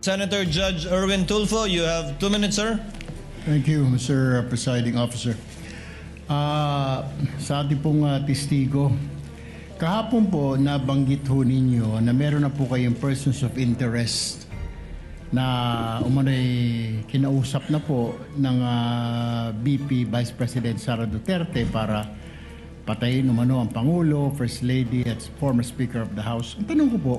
Senator Judge Erwin Tulfo, you have 2 minutes, sir. Thank you, Mr. Presiding Officer. Sa ating pong testigo, kahapon po nabanggit ho ninyo na meron na po kayong persons of interest na umano'y kinausap na po ng VP Vice President Sara Duterte para patayin umano ang Pangulo, First Lady at former Speaker of the House. Ang tanong ko po,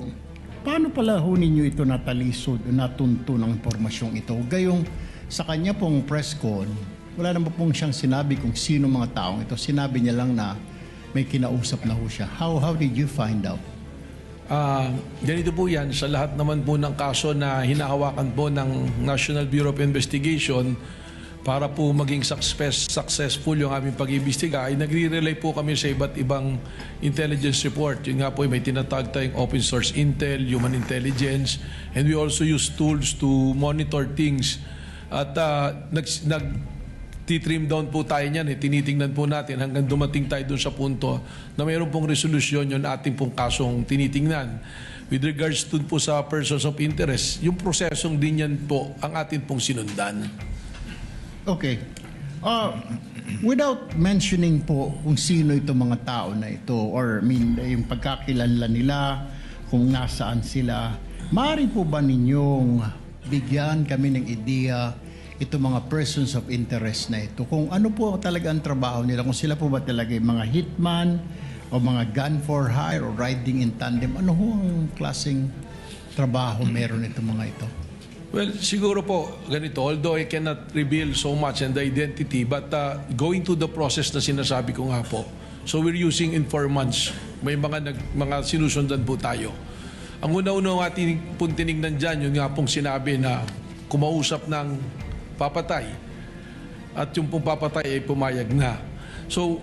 paano pala ho ninyo ito natalisod o natunto ng impormasyong ito? Gayong sa kanya pong press con, wala naman pong siyang sinabi kung sino mga taong ito. Sinabi niya lang na may kinausap na ho siya. How did you find out? Ganito po yan, sa lahat naman po ng kaso na hinahawakan po ng National Bureau of Investigation para po maging successful yung aming pag-iimbestiga, ay nagre-rely po kami sa iba't ibang intelligence report. Yun nga po, may tinatawag tayong open source intel, human intelligence, and we also use tools to monitor things. At nag-trim down po tayo niyan, tinitingnan po natin hanggang dumating tayo dun sa punto na mayroon pong resolusyon yung ating pong kasong tinitingnan. With regards to po sa persons of interest, yung prosesong din yan po ang atin pong sinundan. Okay. Without mentioning po kung sino itong mga tao na ito or yung pagkakilala nila, kung nasaan sila, maaari po ba ninyong bigyan kami ng ideya itong mga persons of interest na ito? Kung ano po talaga ang trabaho nila, kung sila po ba talaga yung mga hitman o mga gun for hire o riding in tandem, ano ho ang klaseng trabaho meron itong mga ito? Well, siguro po, ganito, although I cannot reveal so much and the identity, but going to the process na sinasabi ko nga po, so we're using informants. May mga sinusundan po tayo. Ang una-una ating pong tinignan dyan, yun nga pong sinabi na kumausap ng papatay. At yung pong papatay ay pumayag na. So,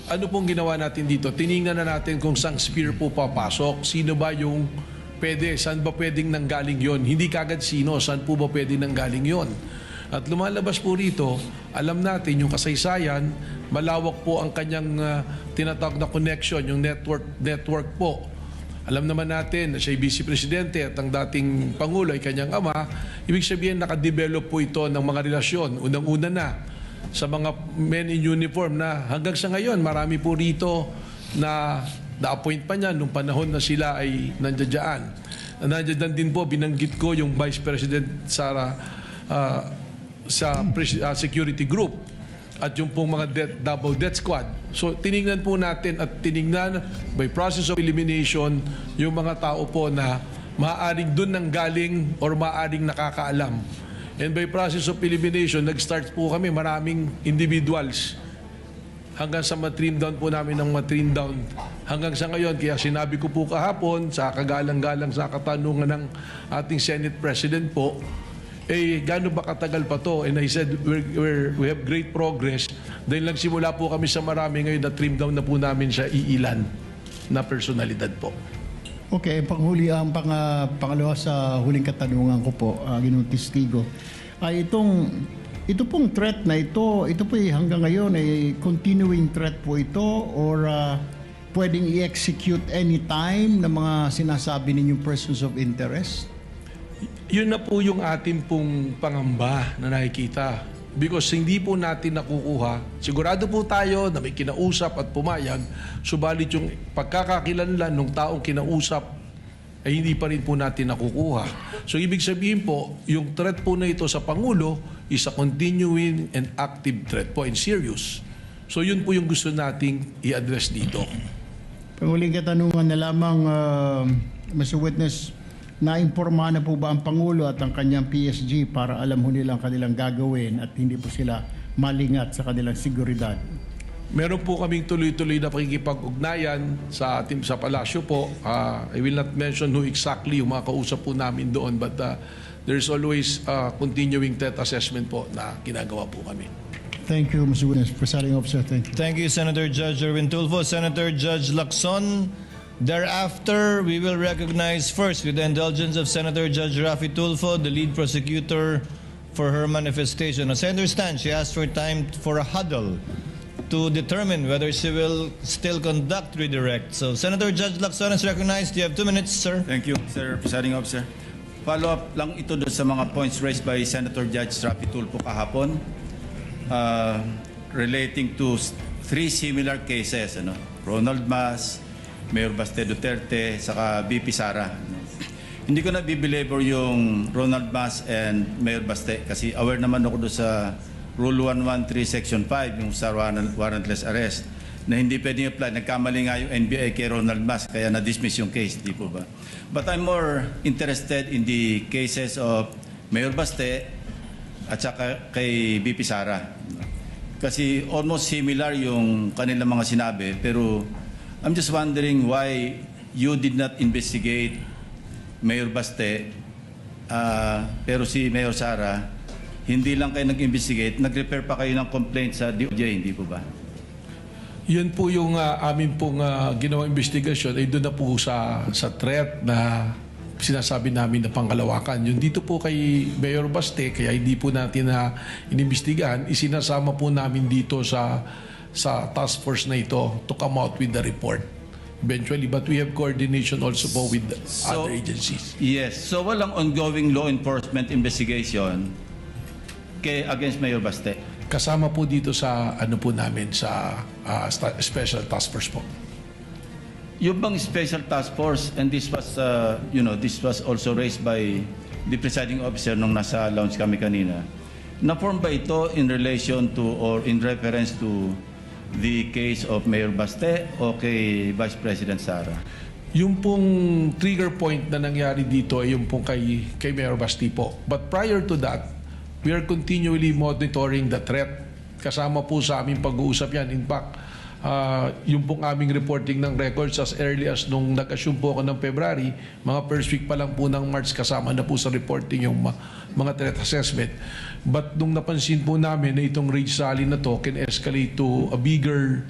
ano pong ginawa natin dito? Tinignan na natin kung saan spear po papasok, sino ba yung pwede, saan ba pwedeng nanggaling yon? Hindi kagad sino, saan po ba pwedeng nanggaling yon? At lumalabas po rito, alam natin yung kasaysayan, malawak po ang kanyang tinatawag na connection, yung network po. Alam naman natin na siya ay Vice Presidente at ang dating Pangulo ay kanyang ama. Ibig sabihin, nakadevelop po ito ng mga relasyon. Unang-una na sa mga men in uniform na hanggang sa ngayon, marami po rito na na-appoint pa niya nung panahon na sila ay nandiyan. Nandiyan din po, binanggit ko yung Vice President Sara sa security group at yung pong mga double death squad. So tinignan po natin at tinignan by process of elimination yung mga tao po na maaaring dun nang galing or maaaring nakakaalam. And by process of elimination, nag-start po kami maraming individuals hanggang sa matrim down po namin ng matrim down hanggang sa ngayon. Kaya sinabi ko po kahapon sa kagalang-galang sa katanungan ng ating Senate President po, gaano ba katagal pa to? And I said, we have great progress. Dahil nagsimula po kami sa marami, ngayon na trim down na po namin sa iilan na personalidad po. Okay, pangalawa sa huling katanungan ko po, Ginoong Testigo, ay ito pong threat na ito po hanggang ngayon ay continuing threat po ito or pwedeng i-execute anytime ng mga sinasabi ninyong persons of interest? Yun na po yung atin pong pangamba na nakikita. Because hindi po natin nakukuha. Sigurado po tayo na may kinausap at pumayag, subalit yung pagkakakilanlan ng taong kinausap ay hindi pa rin po natin nakukuha. So ibig sabihin po, yung threat po na ito sa Pangulo is a continuing and active threat po and serious. So yun po yung gusto nating i-address dito. Panguling katanungan na lamang, Mr. Witness, naimporma na po ba ang Pangulo at ang kanyang PSG para alam ho nilang kanilang gagawin at hindi po sila malingat sa kanilang seguridad? Meron po kaming tuloy-tuloy na pakikipag-ugnayan sa ating sa palasyo po. I will not mention who exactly yung mga kausap po namin doon, but there's always continuing threat assessment po na ginagawa po kami. Thank you, Mr. Witness. Presiding Officer, thank you. Thank you, Senator Judge Erwin Tulfo. Senator Judge Lacson. Thereafter, we will recognize first, with the indulgence of Senator Judge Raffy Tulfo, the lead prosecutor for her manifestation. As I understand, she asked for time for a huddle to determine whether she will still conduct redirect. So, Senator Judge Lacson is recognized. You have 2 minutes, sir. Thank you, Sir Presiding Officer. follow-up lang ito doon sa mga points raised by Senator Judge Rafi Tulfo kahapon relating to three similar cases, Ronald Mas, Mayor Baste Duterte, saka BP Sara. Hindi ko na bibelabor yung Ronald Mas and Mayor Baste kasi aware naman ako doon sa Rule 113 Section 5, yung sa warrantless arrest, na hindi pwedeng apply. Nagkamali nga yung NBI kay Ronald Mas, kaya na-dismiss yung case, di po ba? But I'm more interested in the cases of Mayor Baste at saka kay BP Sara. Kasi almost similar yung kanilang mga sinabi, pero I'm just wondering why you did not investigate Mayor Baste, pero si Mayor Sara, hindi lang kayo nag-investigate, nag-repair pa kayo ng complaint sa DOJ, hindi po ba? Yun po yung amin pong ginawang investigasyon ay doon na po sa threat na sinasabi namin na pangkalawakan. Yung dito po kay Mayor Baste, kaya hindi po natin na inimbestigahan, isinasama po namin dito sa task force na ito to come out with the report eventually. But we have coordination also po with other agencies. Yes. So walang ongoing law enforcement investigation against Mayor Baste? Kasama po dito sa ano po namin sa special task force po. Yung bang special task force, and this was this was also raised by the presiding officer nung nasa lounge kami kanina, na-form ba ito in relation to or in reference to the case of Mayor Baste o kay Vice President Sara? Yung pong trigger point na nangyari dito ay yung pong kay Mayor Baste po. But prior to that, we are continually monitoring the threat. Kasama po sa aming pag-uusap yan. In fact, yung pong aming reporting ng records as early as nung nag-assume po ako ng February, mga first week pa lang po ng March kasama na po sa reporting yung mga threat assessment. But nung napansin po namin na itong rage rally na to can escalate to a bigger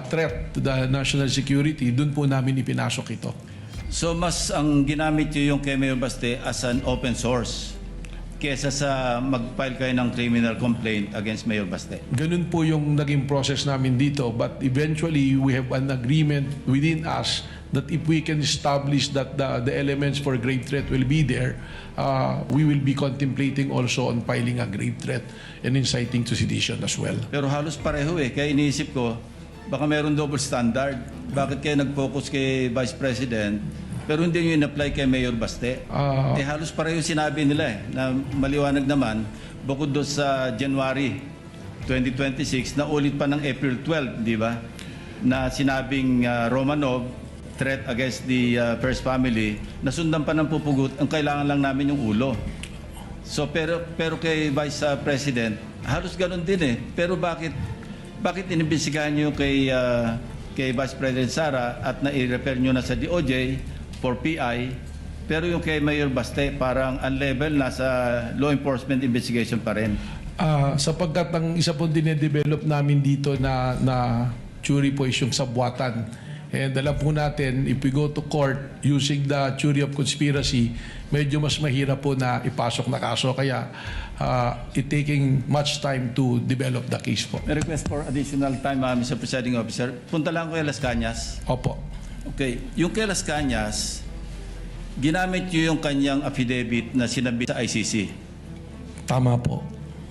threat to the national security, dun po namin ipinasok ito. So mas ang ginamit nyo yung kay Mayor Baste as an open source kesa sa mag-file kayo ng criminal complaint against Mayor Baste? Ganun po yung naging process namin dito. But eventually, we have an agreement within us that if we can establish that the elements for grave threat will be there, we will be contemplating also on filing a grave threat and inciting to sedition as well. Pero halos pareho Kaya iniisip ko, baka meron double standard. Bakit kayo nag-focus kay Vice President pero hindi nyo in-apply kay Mayor Baste? Halos pareho sinabi nila na maliwanag naman, bukod doon sa January 2026, na ulit pa ng April 12, di ba? Na sinabing Romanov, threat against the first family, nasundan pa ng pupugot, ang kailangan lang namin yung ulo. So pero kay Vice President, halos ganun din Pero bakit inimbestigahan nyo kay Vice President Sara at na-refer nyo na sa DOJ for PI, pero yung kay Mayor Baste parang unlevel, nasa law enforcement investigation pa rin? Sapagkat ang isa pong dinedevelop namin dito na theory po is yung sabwatan. And alam po natin, if we go to court using the theory of conspiracy, medyo mas mahirap po na ipasok na kaso. Kaya it taking much time to develop the case po. May request for additional time, Mr. Presiding Officer. Punta lang ko kay Las Cañas. Opo. Okay. Yung kay Las Cañas, ginamit nyo yung kanyang affidavit na sinabi sa ICC. Tama po.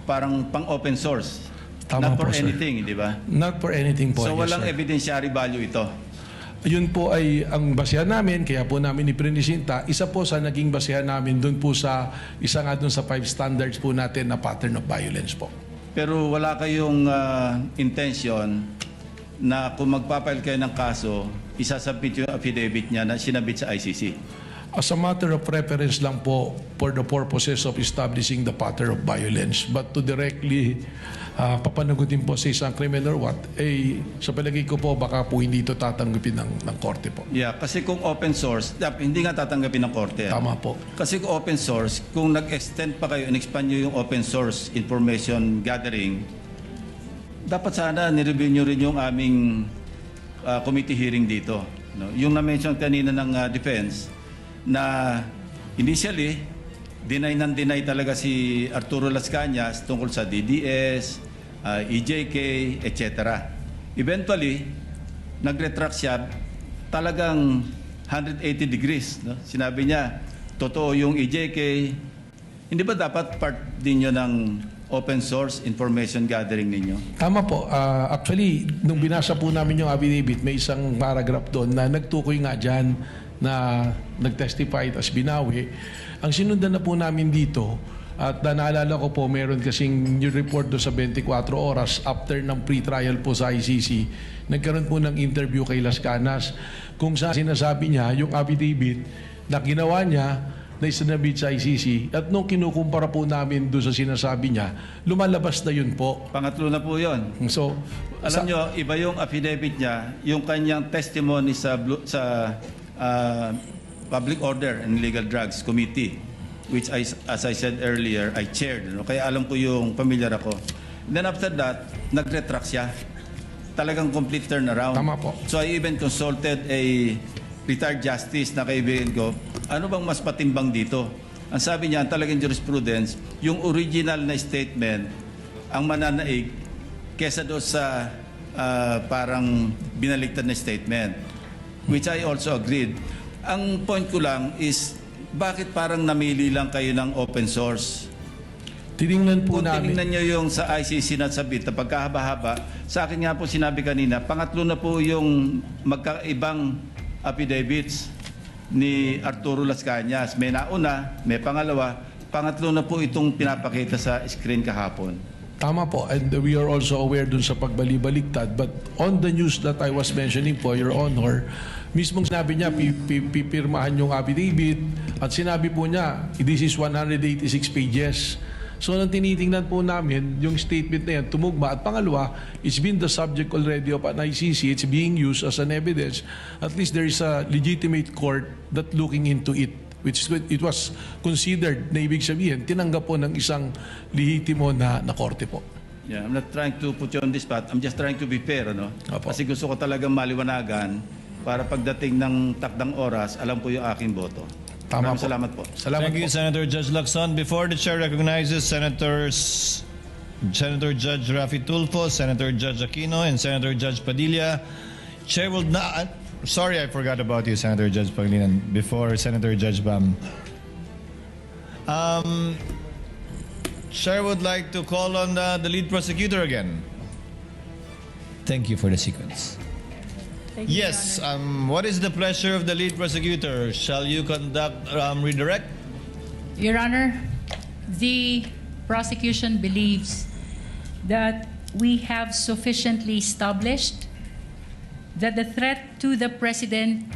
Parang pang-open source. Tama Not for po, sir. anything, di ba? Not for anything po. So yes, walang sir. evidentiary value ito? Yun po ay ang basehan namin, kaya po namin iprinisinta. Isa po sa naging basehan namin doon po sa, isa nga doon sa 5 standards po natin na pattern of violence po. Pero wala kayong intention na kung magpapile kayo ng kaso, isasubmit yung affidavit niya na sinabit sa ICC? As a matter of preference lang po for the purposes of establishing the pattern of violence. But to directly papanagutin po sa isang criminal what, sa palagay ko po baka po hindi ito tatanggapin ng korte po. Yeah, kasi kung open source, hindi nga tatanggapin ng korte. Tama po. Kasi kung open source, kung nag-extend pa kayo, in-expand nyo yung open source information gathering, dapat sana nireview nyo rin yung aming committee hearing dito. No? Yung na-mention kanina ng defense, na initially, deny talaga si Arturo Las Cañas tungkol sa DDS, EJK, etc. Eventually, nag-retract siya talagang 180 degrees. No? Sinabi niya, totoo yung EJK, hindi ba dapat part din yun ng open source information gathering ninyo? Tama po. Actually, nung binasa po namin yung affidavit, may isang paragraph doon na nagtukoy nga dyan na nag-testify as binawi. Ang sinundan na po namin dito, at naalala ko po, meron kasing new report do sa 24 oras after ng pre-trial po sa ICC, nagkaroon po ng interview kay Las Canas kung saan sinasabi niya yung affidavit na ginawa niya na isinabit sa ICC at nung kinukumpara po namin doon sa sinasabi niya, lumalabas na yun po. Pangatlo na po yun. So, Alam nyo, iba yung affidavit niya, yung kanyang testimony sa Public Order and Legal Drugs Committee, which as I said earlier, I chaired. Kaya alam ko yung familiar ako. Then after that, nag-retract siya. Talagang complete turnaround. Tama po. So I even consulted a retired justice na kaibigan ko, ano bang mas patimbang dito? Ang sabi niya, talagang jurisprudence, yung original na statement, ang mananaig, kesa doon sa parang binaliktad na statement, which I also agreed. Ang point ko lang is, bakit parang namili lang kayo ng open source? tiningnan po Kung namin. tinignan nyo yung sa ICC na sabit na pagkahaba-haba, sa akin nga po sinabi kanina, pangatlo na po yung magkaibang affidavits ni Arturo Las Cañas. May nauna, may pangalawa, pangatlo na po itong pinapakita sa screen kahapon. Tama po, and we are also aware dun sa pagbali-baliktad. But on the news that I was mentioning po, Your Honor, mismong sinabi niya, pipirmahan yung affidavit, at sinabi po niya, this is 186 pages. So nang tinitingnan po namin, yung statement na yan, tumugma. At pangalawa, it's been the subject already of an ICC. It's being used as an evidence. At least there is a legitimate court that looking into it, which it was considered na ibig sabihin, tinanggap po ng isang lehitimo na korte po. Yeah, I'm not trying to put you on this spot. I'm just trying to be fair, no? Apo. Kasi gusto ko talagang maliwanagan para pagdating ng takdang oras, alam po yung aking boto. Tama Maraming po. salamat po. Salamat Thank you, po. Senator Judge Lacson. Before the chair recognizes Senator Judge Rafi Tulfo, Senator Judge Aquino, and Senator Judge Padilla, Chair will not... Sorry, I forgot about you, Senator Judge Pangilinan, before Senator Judge Bam. Chair would like to call on the lead prosecutor again. Thank you for the sequence. Thank you, Your Yes, Honor. what is the pleasure of the lead prosecutor? Shall you conduct redirect? Your Honor, the prosecution believes that we have sufficiently established that the threat to the President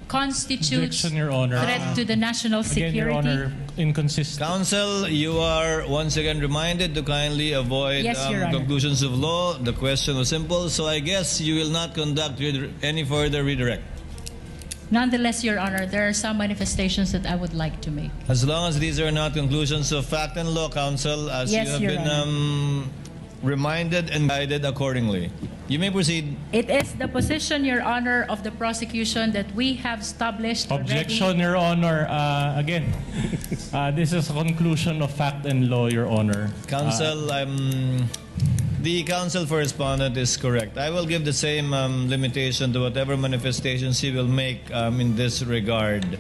constitutes Objection, Your Honor. threat to the national Again, Your security. Honor, inconsistent. Counsel, you are once again reminded to kindly avoid Yes, Your Honor. conclusions of law. The question was simple, so I guess you will not conduct any further redirect. Nonetheless, Your Honor, there are some manifestations that I would like to make. As long as these are not conclusions of fact and law, Counsel, as Yes, you have Your been reminded and guided accordingly. You may proceed. It is the position, Your Honor, of the prosecution that we have established Objection, already. Your Honor. Again, this is a conclusion of fact and law, Your Honor. Counsel, the counsel for respondent is correct. I will give the same limitation to whatever manifestations he will make in this regard.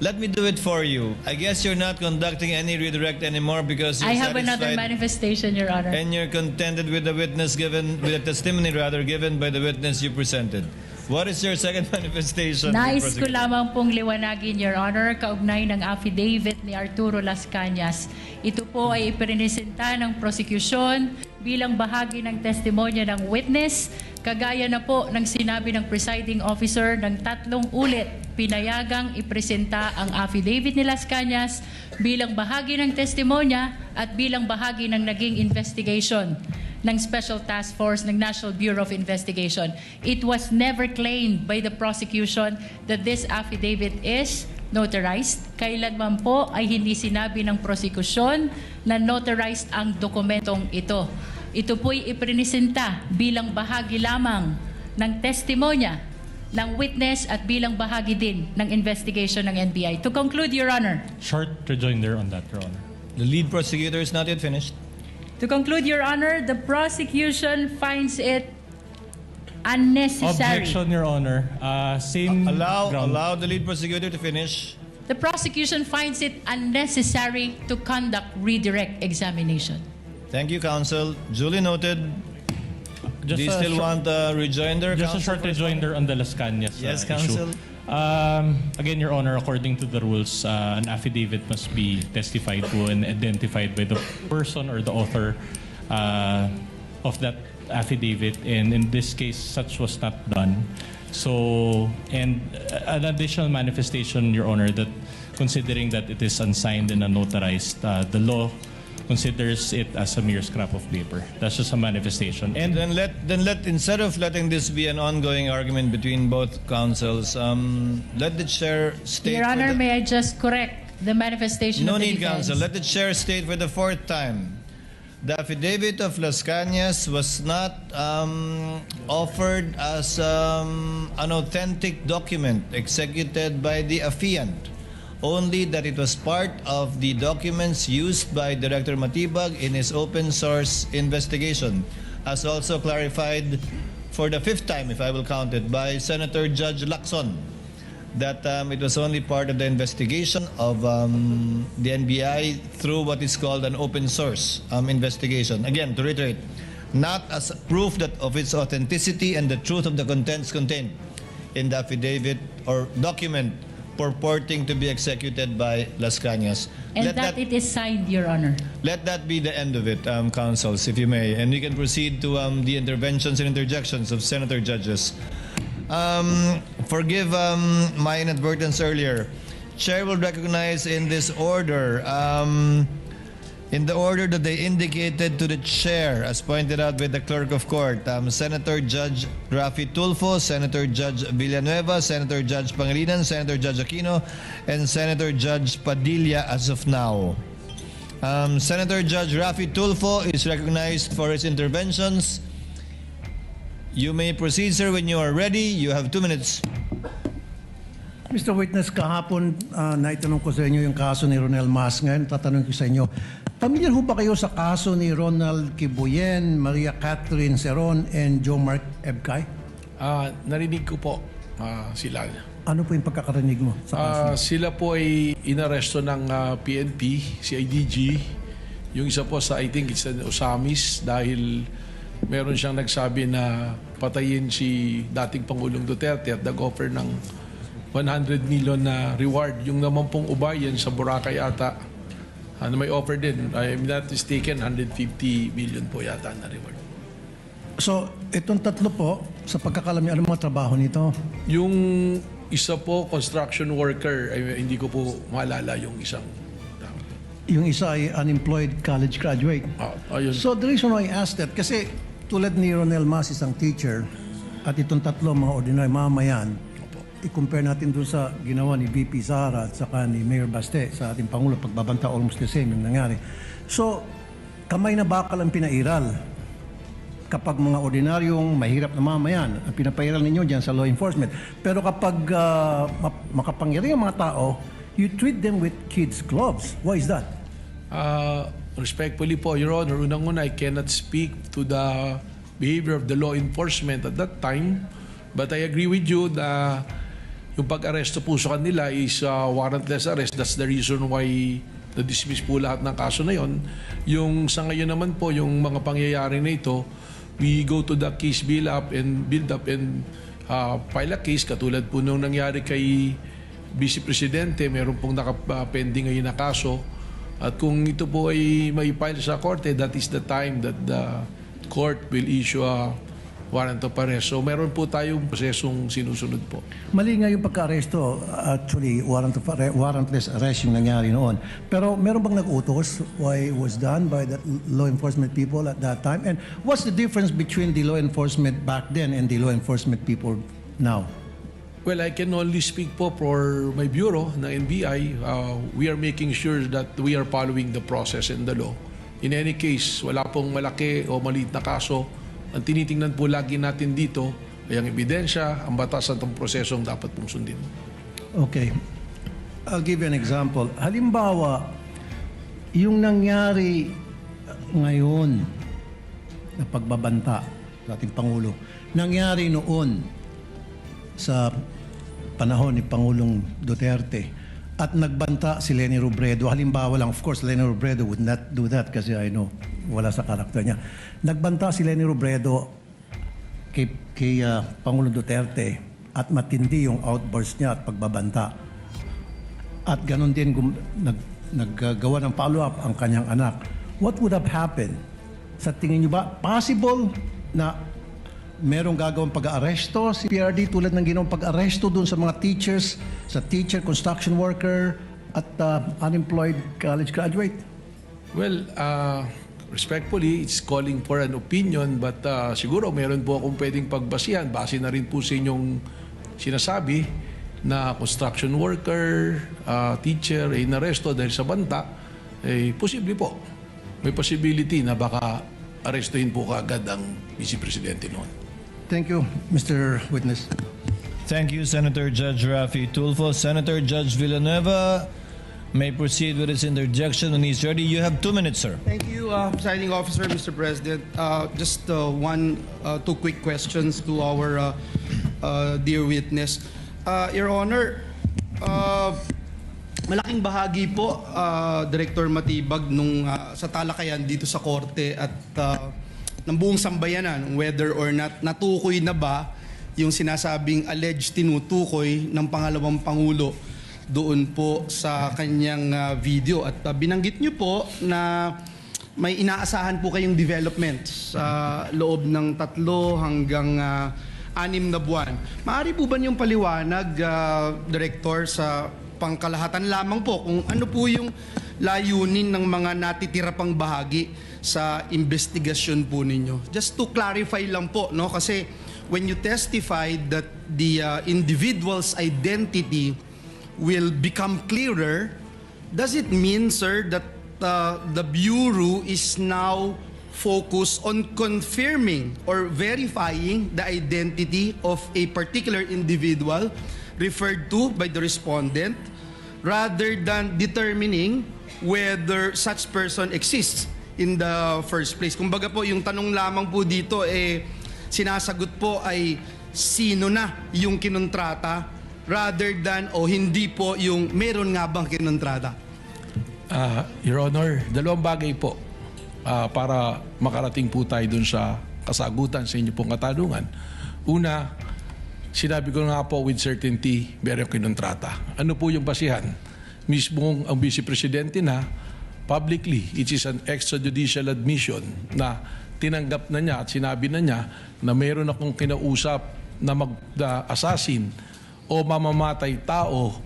Let me do it for you. I guess you're not conducting any redirect anymore because you're I have another satisfied manifestation, Your Honor. and you're contented with the witness given, with the testimony rather given by the witness you presented. What is your second manifestation? Nais ko Prosecutor? lamang pong liwanagin, Your Honor, kaugnay ng affidavit ni Arturo Las Cañas. Ito po ay ipresenta ng prosecution bilang bahagi ng testimonya ng witness, kagaya na po ng sinabi ng presiding officer ng 3 ulit pinayagang ipresenta ang affidavit ni Las Cañas bilang bahagi ng testimonya at bilang bahagi ng naging investigation ng Special Task Force ng National Bureau of Investigation. It was never claimed by the prosecution that this affidavit is notarized. Kailanman po ay hindi sinabi ng prosecution na notarized ang dokumentong ito. Ito po'y ipresenta bilang bahagi lamang ng testimonya ng witness at bilang bahagi din ng investigation ng NBI. To conclude, Your Honor, Short rejoinder on that, Your Honor. The lead prosecutor is not yet finished. To conclude, Your Honor, the prosecution finds it unnecessary. Objection, Your Honor. Same ground. Allow the lead prosecutor to finish. The prosecution finds it unnecessary to conduct redirect examination. Thank you, counsel. Duly noted. Do you still want a rejoinder, Just a counsel? short rejoinder on the Las Cañas Yes, issue. counsel. Again, Your Honor, according to the rules, an affidavit must be testified to and identified by the person or the author of that affidavit. And in this case, such was not done. So, and an additional manifestation, Your Honor, that considering that it is unsigned and unnotarized, the law considers it as a mere scrap of paper. That's just a manifestation. And Then let instead of letting this be an ongoing argument between both counsels, let the chair state. Your for Honor, the- may I just correct the manifestation No of the need, defense? counsel. Let the chair state for the fourth time. The affidavit of Las Cañas was not offered as an authentic document executed by the affiant. Only that it was part of the documents used by Director Matibag in his open source investigation, as also clarified for the fifth time, if I will count it, by Senator Judge Lacson, that it was only part of the investigation of the NBI through what is called an open source investigation. Again, to reiterate, not as proof that of its authenticity and the truth of the contents contained in the affidavit or document purporting to be executed by Las Cañas. And that it is signed, Your Honor. Let that be the end of it, counsels, if you may. And we can proceed to the interventions and interjections of senator judges. Forgive my inadvertence earlier. Chair will recognize in this order, in the order that they indicated to the chair, as pointed out by the clerk of court, Senator Judge Rafi Tulfo, Senator Judge Villanueva, Senator Judge Pangilinan, Senator Judge Aquino, and Senator Judge Padilla as of now. Senator Judge Rafi Tulfo is recognized for his interventions. You may proceed, sir, when you are ready. You have 2 minutes. Mr. Witness, kahapon naitanong ko sa inyo yung kaso ni Ronel Mas. Ngayon, tatanong ko sa inyo, familiar ho ba kayo sa kaso ni Ronald Kibuyen, Maria Catherine Seron, and Joe Mark Ebcay? Narinig ko po sila. Ano po yung pagkakarinig mo sa kaso? Sila po ay inaresto ng PNP, CIDG. Yung isa po sa, I think it's an Osamis dahil meron siyang nagsabi na patayin si dating Pangulong Duterte at nag-offer ng 100 million na reward. Yung naman pong ubayan sa Boracay ata, na may offer din. I'm not mistaken, 150 million po yata na reward. So, itong tatlo po, sa pagkakalam niyo, anong mga trabaho nito? Yung isa po, construction worker, ay, hindi ko po maalala yung isang. Yung isa ay unemployed college graduate. Ayun. So, the reason why I asked that, kasi tulad ni Ronel Mas, isang teacher, at itong tatlo, mga ordinary mamayan, i-compare natin dun sa ginawa ni VP Sara at saka ni Mayor Baste sa ating Pangulo, pagbabanta almost the same yung nangyari. So, kamay na bakal ang pinairal. Kapag mga ordinaryong mahirap na mamayan, ang pinapairal ninyo dyan sa law enforcement. Pero kapag makapangyari ang mga tao, you treat them with kids' gloves. Why is that? Respectfully po, Your Honor, unang-una, I cannot speak to the behavior of the law enforcement at that time. But I agree with you na yung pag-aresto po sa kanila is warrantless arrest. That's the reason why na-dismiss po lahat ng kaso na yon. Yung sa ngayon naman po, yung mga pangyayari na ito, we go to the case build up and file a case. Katulad po nung nangyari kay Vice Presidente, meron pong nakapending ngayon na kaso. At kung ito po ay may file sa korte, that is the time that the court will issue a warrant of arrest. So meron po tayong prosesong sinusunod po. Mali nga yung pagka-aresto, actually, warrantless arrest yung nangyari noon. Pero meron bang nag-utos why it was done by the law enforcement people at that time? And what's the difference between the law enforcement back then and the law enforcement people now? Well, I can only speak po for my bureau ng NBI. We are making sure that we are following the process and the law. In any case, wala pong malaki o maliit na kaso. Ang tinitingnan po lagi natin dito ay ang ebidensya, ang batas at ang prosesong dapat pong sundin. Okay. I'll give you an example. Halimbawa, yung nangyari ngayon na pagbabanta sa ating Pangulo, nangyari noon sa panahon ni Pangulong Duterte at nagbanta si Leni Robredo. Halimbawa lang, of course, Leni Robredo would not do that kasi I know, wala sa karakter niya. Nagbanta si Leni Robredo kay Pangulong Duterte at matindi yung outburst niya at pagbabanta. At ganon din naggagawa ng follow-up ang kanyang anak. What would have happened? Sa tingin niyo ba, possible na merong gagawang pag-aaresto si PRD tulad ng ginawang pag-aaresto doon sa mga teachers, sa teacher, construction worker, at unemployed college graduate? Well, respectfully, it's calling for an opinion but siguro meron po akong pwedeng pagbasihan. Base na rin po sa inyong sinasabi na construction worker, teacher, ay inaresto dahil sa banta, posible po. May possibility na baka arestuhin po kaagad ang Vice Presidente noon. Thank you, Mr. Witness. Thank you, Senator Judge Rafi Tulfo. Senator Judge Villanueva may proceed with his interjection when he's ready. You have 2 minutes, sir. Thank you, Presiding Officer, Mr. President. Just two quick questions to our dear witness. Your Honor, malaking bahagi po, Director Matibag, nung sa talakayan dito sa Korte at ng buong sambayanan, whether or not natukoy na ba yung sinasabing alleged tinutukoy ng pangalawang Pangulo doon po sa kanyang video. At binanggit niyo po na may inaasahan po kayong development sa loob ng 3 hanggang 6 na buwan. Maaari po ba niyong paliwanag, Director, sa pangkalahatan lamang po kung ano po yung layunin ng mga natitira pang bahagi sa investigasyon po ninyo? Just to clarify lang po, no? Kasi when you testified that the individual's identity will become clearer, does it mean, sir, that the Bureau is now focused on confirming or verifying the identity of a particular individual referred to by the respondent rather than determining whether such person exists in the first place? Kumbaga po, yung tanong lamang po dito, sinasagot po ay sino na yung kinontrata rather than hindi po yung meron nga bang kinontrata? Your Honor, 2 bagay po para makarating po tayo dun sa kasagutan sa inyo pong katanungan. Una, sinabi ko nga po with certainty, meron kinontrata. Ano po yung basihan? Mismong ang Vice Presidente na publicly, it is an extrajudicial admission na tinanggap na niya at sinabi na niya na meron akong kinausap na mag-assassin o mamamatay tao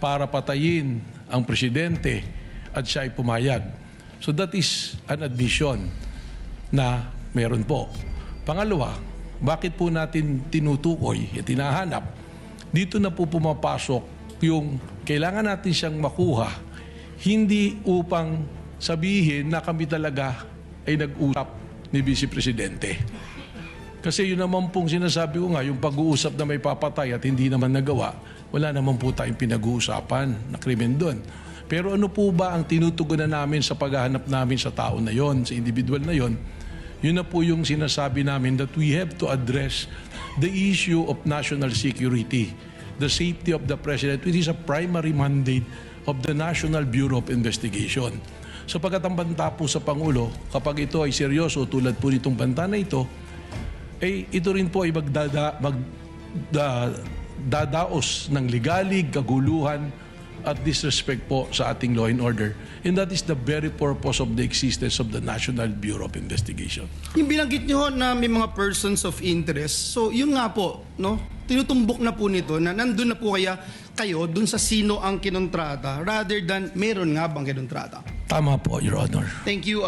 para patayin ang Presidente at siya ay pumayag. So that is an admission na meron po. Pangalawa, bakit po natin tinutukoy at tinahanap? Dito na po pumapasok yung kailangan natin siyang makuha, hindi upang sabihin na kami talaga ay nag-usap ni Vice Presidente. Kasi yun naman pong sinasabi ko nga, yung pag-uusap na may papatay at hindi naman nagawa, wala naman po tayong pinag-uusapan na krimen doon. Pero ano po ba ang tinutugunan namin sa paghahanap namin sa tao na yon, sa individual na yon? Yun na po yung sinasabi namin that we have to address the issue of national security, the safety of the President, which is a primary mandate of the National Bureau of Investigation. So pagkatambanta po sa Pangulo, kapag ito ay seryoso tulad po nitong banta na ito, ito rin po ay magdadaos ng ligalig, kaguluhan, at disrespect po sa ating law and order. And that is the very purpose of the existence of the National Bureau of Investigation. Yung binanggit nyo na may mga persons of interest, so yun nga po, no? Tinutumbok na po nito na nandun na po kaya kayo dun sa sino ang kinontrata rather than meron nga bang kinontrata. Tama po, Your Honor. Thank you,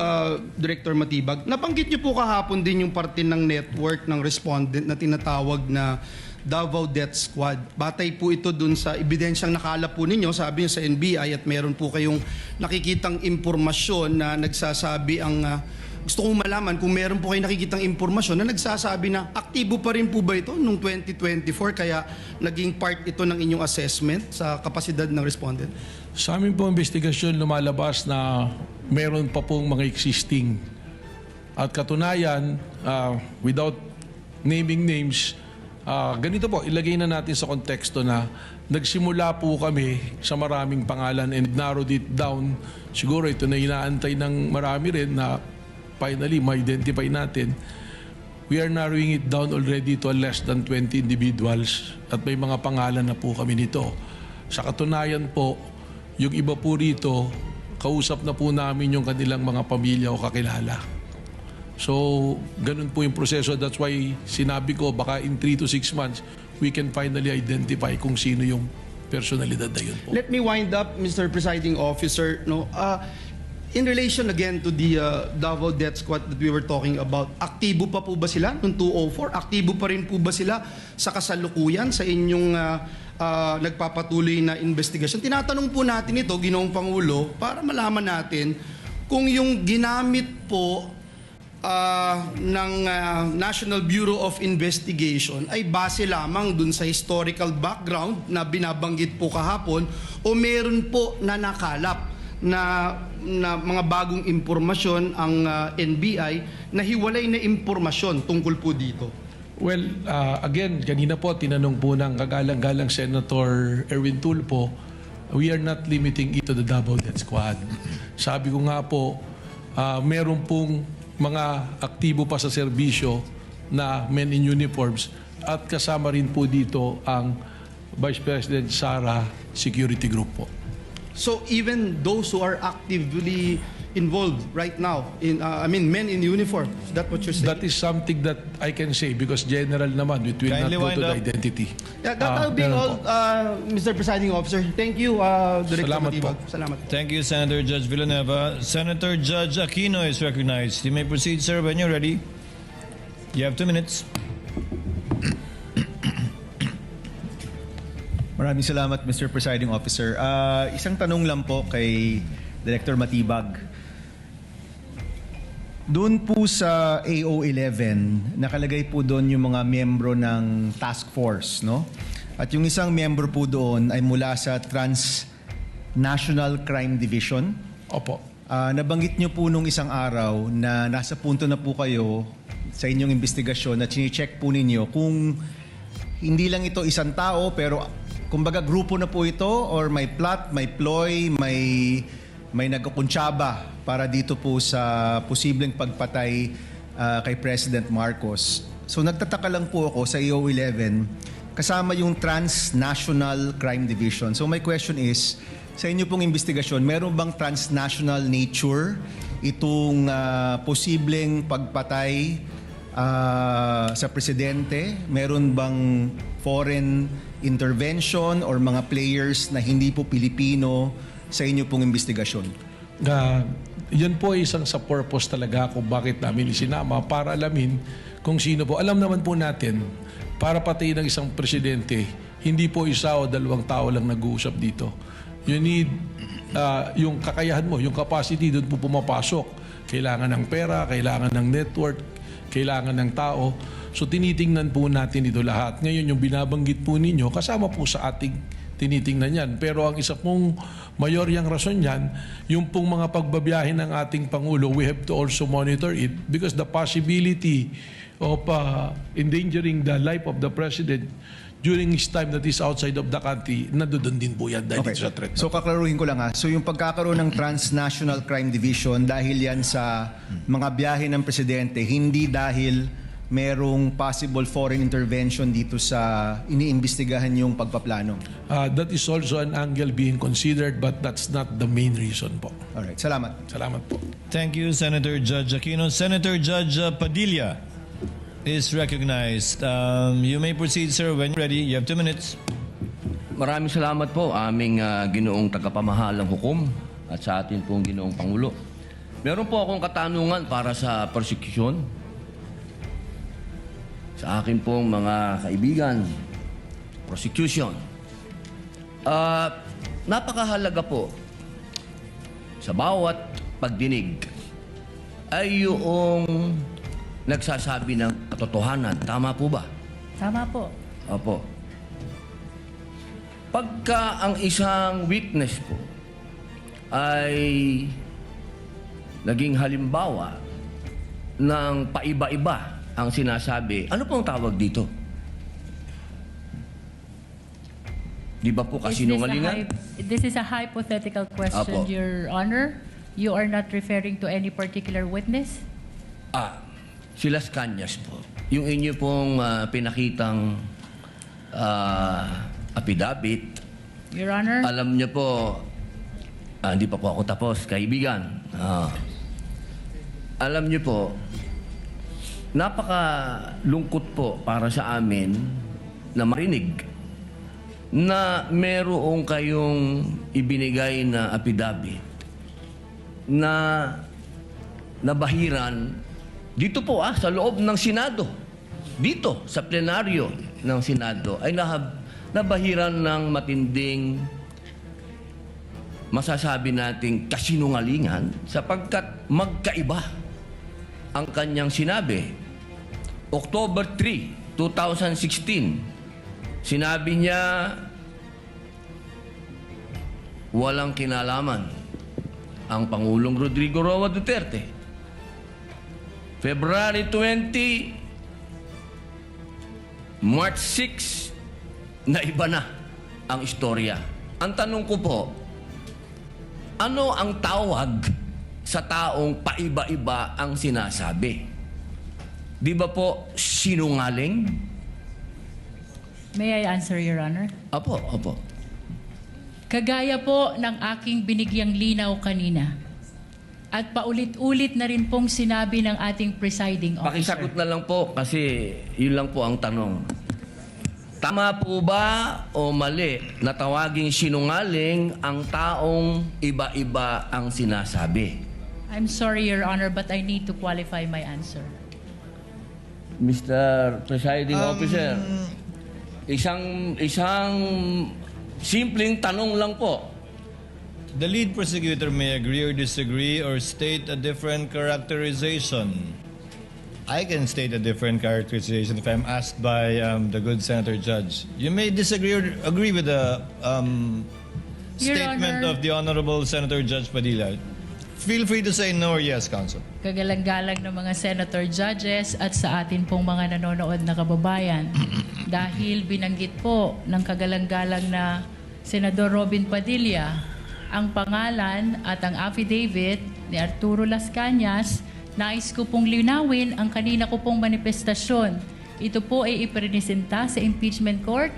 Director Matibag. Nabanggit nyo po kahapon din yung parte ng network ng respondent na tinatawag na Davao Death Squad. Batay po ito dun sa ebidensyang nakalap po ninyo, sabi nyo sa NBI, at meron po kayong nakikitang impormasyon na nagsasabi ang... gusto kong malaman kung meron po kayong nakikitang impormasyon na nagsasabi na aktibo pa rin po ba ito noong 2024 kaya naging part ito ng inyong assessment sa kapasidad ng respondent? Sa amin po investigasyon lumalabas na meron pa pong mga existing. At katunayan, without naming names, ganito po, ilagay na natin sa konteksto na nagsimula po kami sa maraming pangalan and narrowed it down. Siguro ito na inaantay ng marami rin na finally ma-identify natin. We are narrowing it down already to less than 20 individuals at may mga pangalan na po kami nito. Sa katunayan po, yung iba po rito, kausap na po namin yung kanilang mga pamilya o kakilala. So, ganun po yung proseso. That's why sinabi ko, baka in 3 to 6 months, we can finally identify kung sino yung personalidad na yun po. Let me wind up, Mr. Presiding Officer. No, in relation again to the Davao Death Squad that we were talking about, aktibo pa po ba sila noong 204? Aktibo pa rin po ba sila sa kasalukuyan sa inyong nagpapatuloy na investigasyon? Tinatanong po natin ito, Ginoong Pangulo, para malaman natin kung yung ginamit po ng National Bureau of Investigation ay base lamang dun sa historical background na binabanggit po kahapon o meron po na nakalap na mga bagong impormasyon ang NBI na hiwalay na impormasyon tungkol po dito. Well, again, kanina po tinanong po ng kagalang-galang Senator Erwin Tulfo, we are not limiting it to the Davao Death Squad. Sabi ko nga po, meron pong mga aktibo pa sa serbisyo na men in uniforms at kasama rin po dito ang Vice President Sara Security Group po. So even those who are actively involved right now, men in uniform, is that what you're saying? That is something that I can say because general naman, it will not Kindly go wind to the up. identity. Yeah, that will be all, Mr. Presiding Officer. Thank you, Director Salamat Matibag. po. Salamat. Thank you, Senator Judge Villanueva. Senator Judge Aquino is recognized. You may proceed, sir, when you're ready. You have 2 minutes. Maraming salamat, Mr. Presiding Officer. Isang tanong lang po kay Director Matibag. Doon po sa AO11, nakalagay po doon yung mga miyembro ng task force, no? At yung isang miyembro po doon ay mula sa Transnational Crime Division. Opo. Nabanggit niyo po nung isang araw na nasa punto na po kayo sa inyong investigasyon na chine-check po ninyo kung hindi lang ito isang tao pero kumbaga grupo na po ito or may plot, may ploy, may nagkukuntsaba para dito po sa posibleng pagpatay kay President Marcos. So nagtataka lang po ako sa AO11 kasama yung Transnational Crime Division. So my question is, sa inyo pong investigasyon, meron bang transnational nature itong posibleng pagpatay sa presidente? Meron bang foreign intervention or mga players na hindi po Pilipino sa inyo pong investigasyon? Yan po ay isang sa purpose talaga kung bakit namin isinama para alamin kung sino po. Alam naman po natin, para patayin ng isang presidente, hindi po isa o dalawang tao lang nag-uusap dito. You need yung kakayahan mo, yung capacity doon po pumapasok. Kailangan ng pera, kailangan ng network, kailangan ng tao. So tinitingnan po natin ito lahat. Ngayon yung binabanggit po ninyo, kasama po sa ating tinitingnan yan. Pero ang isa pong mayoryang rason yan, yung pong mga pagbabiyahe ng ating Pangulo, we have to also monitor it because the possibility of endangering the life of the President during his time that is outside of the country, nandoon din po yan dahil sa threat. So kaklaruhin ko lang ha. So yung pagkakaroon ng Transnational Crime Division dahil yan sa mga biyahe ng presidente, hindi dahil merong possible foreign intervention dito sa iniimbestigahan yung pagpaplano. That is also an angle being considered but that's not the main reason po. Alright, salamat. Salamat po. Thank you, Senator Judge Aquino. Senator Judge Padilla is recognized. You may proceed, sir, when you're ready. You have 2 minutes. Maraming salamat po aming ginoong tagapamahalang hukom at sa atin pong ginoong Pangulo. Meron po akong katanungan para sa prosecution. Sa akin pong mga kaibigan, prosecution. Napakahalaga po sa bawat pagdinig ay yung nagsasabi ng katotohanan. Tama po ba? Tama po. Opo. Pagka ang isang witness po ay naging halimbawa ng paiba-iba ang sinasabi, ano pong tawag dito? Di ba po kasinungalingan? This is a hypothetical question, Apo. Your Honor. You are not referring to any particular witness? Si Las Cañas po. Yung inyo pong pinakitang affidavit, Your Honor? alam niyo po, hindi pa po ako tapos, kaibigan. Alam niyo po, napakalungkot po para sa amin na marinig na merong kayong ibinigay na affidavit na nabahiran dito po sa loob ng Senado. Dito sa plenaryo ng Senado ay nabahiran ng matinding masasabi nating kasinungalingan sapagkat magkaiba ang kanyang sinabi. October 3, 2016, sinabi niya walang kinalaman ang Pangulong Rodrigo Roa Duterte. February 20, March 6, na iba na ang istorya. Ang tanong ko po, ano ang tawag sa taong paiba-iba ang sinasabi? Di ba po sinungaling? May I answer, Your Honor? Opo, opo. Kagaya po ng aking binigyang linaw kanina at paulit-ulit na rin pong sinabi ng ating presiding officer. Pakisagot na lang po kasi yun lang po ang tanong. Tama po ba o mali na tawaging sinungaling ang taong iba-iba ang sinasabi? I'm sorry, Your Honor, but I need to qualify my answer. Mr. Presiding Officer, isang simpleng tanong lang po. The lead prosecutor may agree or disagree or state a different characterization. I can state a different characterization if I'm asked by the good Senator Judge. You may disagree or agree with the Your statement Honor. of the Honorable Senator Judge Padilla. Feel free to say no or yes, Counsel. Kagalang-galang ng mga senator judges at sa atin pong mga nanonood na kababayan. Dahil binanggit po ng kagalang-galang na Senador Robin Padilla ang pangalan at ang affidavit ni Arturo Las Cañas, nais ko pong linawin ang kanina ko pong manifestasyon. Ito po ay ipresenta sa impeachment court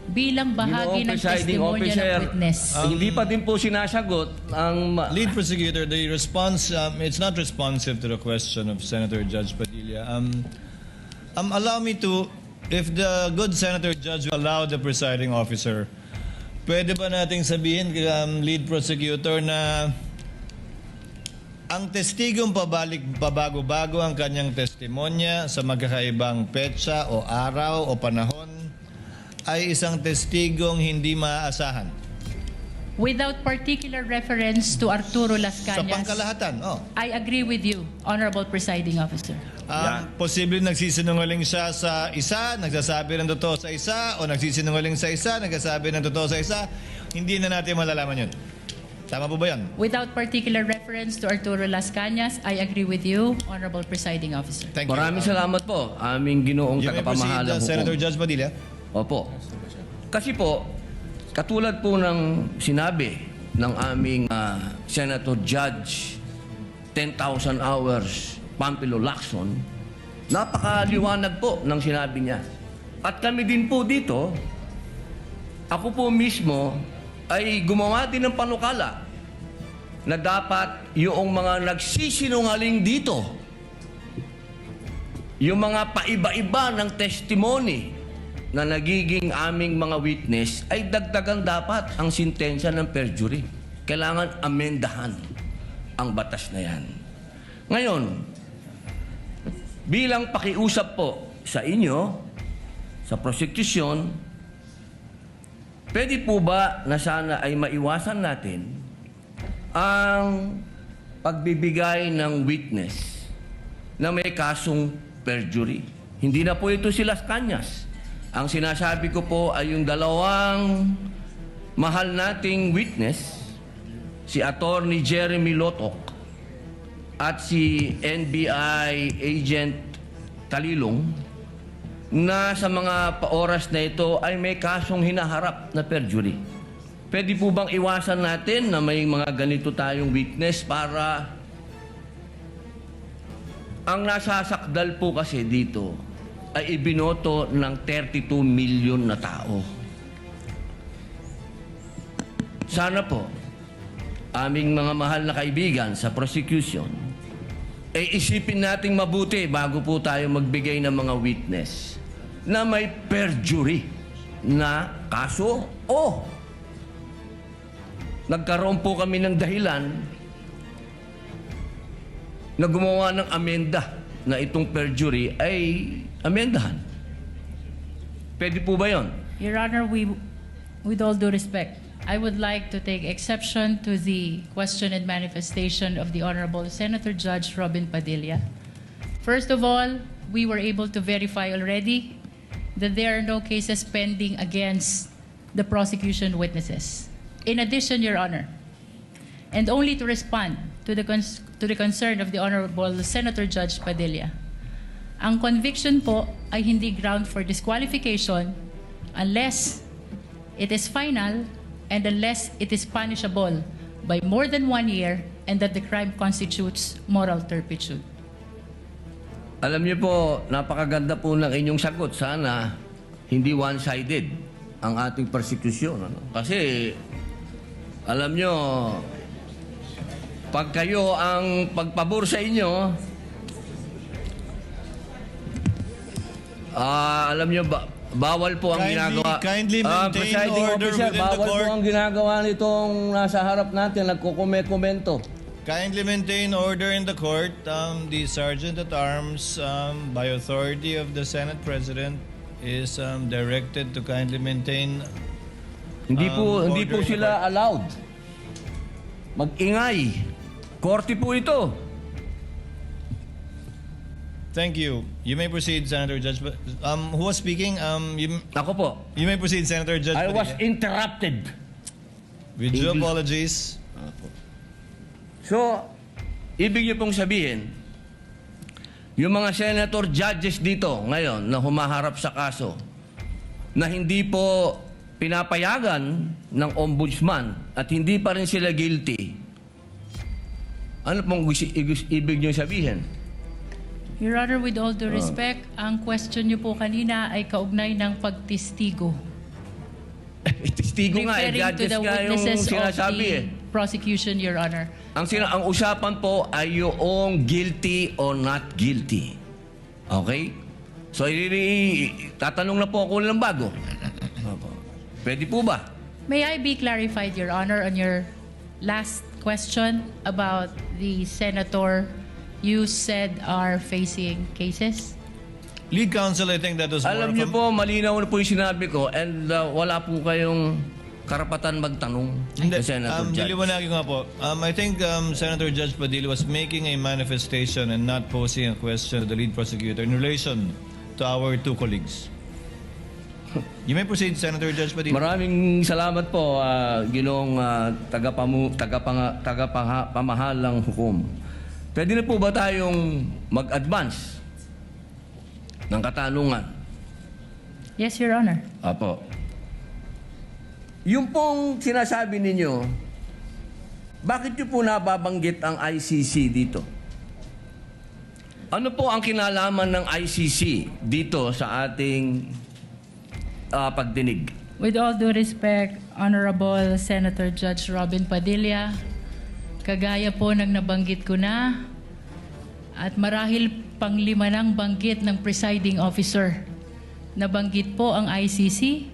bilang bahagi ng testimonya ng witness. Hindi pa din po sinasagot ang... Lead prosecutor, the response, it's not responsive to the question of Senator Judge Padilla. Allow me to, if the good Senator Judge will allow the presiding officer, pwede ba nating sabihin, lead prosecutor, na ang testigong pabago-bago ang kanyang testimonya sa magkakaibang petsa o araw o panahon ay isang testigong hindi maaasahan? Without particular reference to Arturo Las Sa Cañas, pangkalahatan, I agree with you, Honorable Presiding Officer. Posible nagsisinungaling siya sa isa, nagsasabi ng totoo sa isa, o nagsisinungaling sa isa, nagsasabi ng totoo sa isa. Hindi na natin malalaman yun. Tama po ba yan? Without particular reference to Arturo Las Cañas, I agree with you, Honorable Presiding Officer. Thank you. Maraming salamat po, aming ginoong You may proceed, tagapamahalang Senator hukom. Judge Padilla. Opo. Kasi po, katulad po ng sinabi ng aming Senator Judge 10,000 hours Pampilo Lacson, napakaliwanag po ng sinabi niya. At kami din po dito, ako po mismo ay gumawa din ng panukala na dapat yung mga nagsisinungaling dito, yung mga paiba-iba ng testimony na nagiging aming mga witness ay dagdagan dapat ang sintensya ng perjury. Kailangan amendahan ang batas na yan. Ngayon, bilang pakiusap po sa inyo, sa prosecution, pwede po ba na sana ay maiwasan natin ang pagbibigay ng witness na may kasong perjury? Hindi na po ito si Las Cañas. Ang sinasabi ko po ay yung dalawang mahal nating witness, si Attorney Jeremy Lotok at si NBI Agent talilong na sa mga oras na ito ay may kasong hinaharap na perjury. Pwede po bang iwasan natin na may mga ganito tayong witness para ang nasasakdal po kasi dito ay ibinoto ng 32 million na tao. Sana po, aming mga mahal na kaibigan sa prosecution, isipin nating mabuti bago po tayo magbigay ng mga witness na may perjury na kaso o nagkaroon po kami ng dahilan na gumawa ng amenda na itong perjury ay amendahan. Pwede po ba yon? Your Honor, with all due respect, I would like to take exception to the question and manifestation of the Honorable Senator Judge Robin Padilla. First of all, we were able to verify already that there are no cases pending against the prosecution witnesses. In addition, Your Honor, and only to respond to the concern of the Honorable Senator Judge Padilla, ang conviction po ay hindi ground for disqualification unless it is final and unless it is punishable by more than 1 year and that the crime constitutes moral turpitude. Alam niyo po, napakaganda po ng inyong sagot. Sana hindi one-sided ang ating persecution. Ano? Kasi, alam niyo, pag kayo ang pagpabor sa inyo, alam niyo ba, bawal po ang ginagawa. Kindly maintain Presiding order Officer, within the bawal court. po ang ginagawa nitong nasa harap natin, nagkukomento. Kindly maintain order in the court. The Sergeant at Arms, by authority of the Senate President, is directed to kindly maintain. Hindi po order in the sila allowed mag-ingay. Korte po ito. Thank you. You may proceed, Senator Judge. Who was speaking? Ako po. You may proceed, Senator Judge. I was Padilla. interrupted. With due English. apologies. So, ibig niyo pong sabihin, yung mga senator judges dito ngayon na humaharap sa kaso na hindi po pinapayagan ng ombudsman at hindi pa rin sila guilty, ano pong ibig niyo sabihin? Your Honor, with all due respect, ang question niyo po kanina ay kaugnay ng pagtistigo. Testigo nga, Referring to judges the nga yung witnesses of sinasabi the prosecution, Your Honor. Ang usapan po ay yung guilty or not guilty. Okay? So, tatanong na po ako ng bago. Pwede po ba? May I be clarified, Your Honor, on your last question about the senator you said are facing cases? Lead counsel, I think that was Alam more niyo of po, malinaw na po yung sinabi ko and wala po kayong karapatan magtanong Hindi, kay Senator Judge. niliwanagin ko nga po. I think Senator Judge Padilla was making a manifestation and not posing a question to the lead prosecutor in relation to our two colleagues. You may proceed, Senator Judge Padilla. Maraming salamat po, Ginoong tagapamahalang hukom. Pwede na po ba tayong mag-advance ng katanungan? Yes, Your Honor. Apo. Yung pong sinasabi ninyo, bakit nyo po nababanggit ang ICC dito? Ano po ang kinalaman ng ICC dito sa ating pagdinig? With all due respect, Honorable Senator Judge Robin Padilla, kagaya po ng nabanggit ko na at marahil panglima ng banggit ng presiding officer. Nabanggit po ang ICC,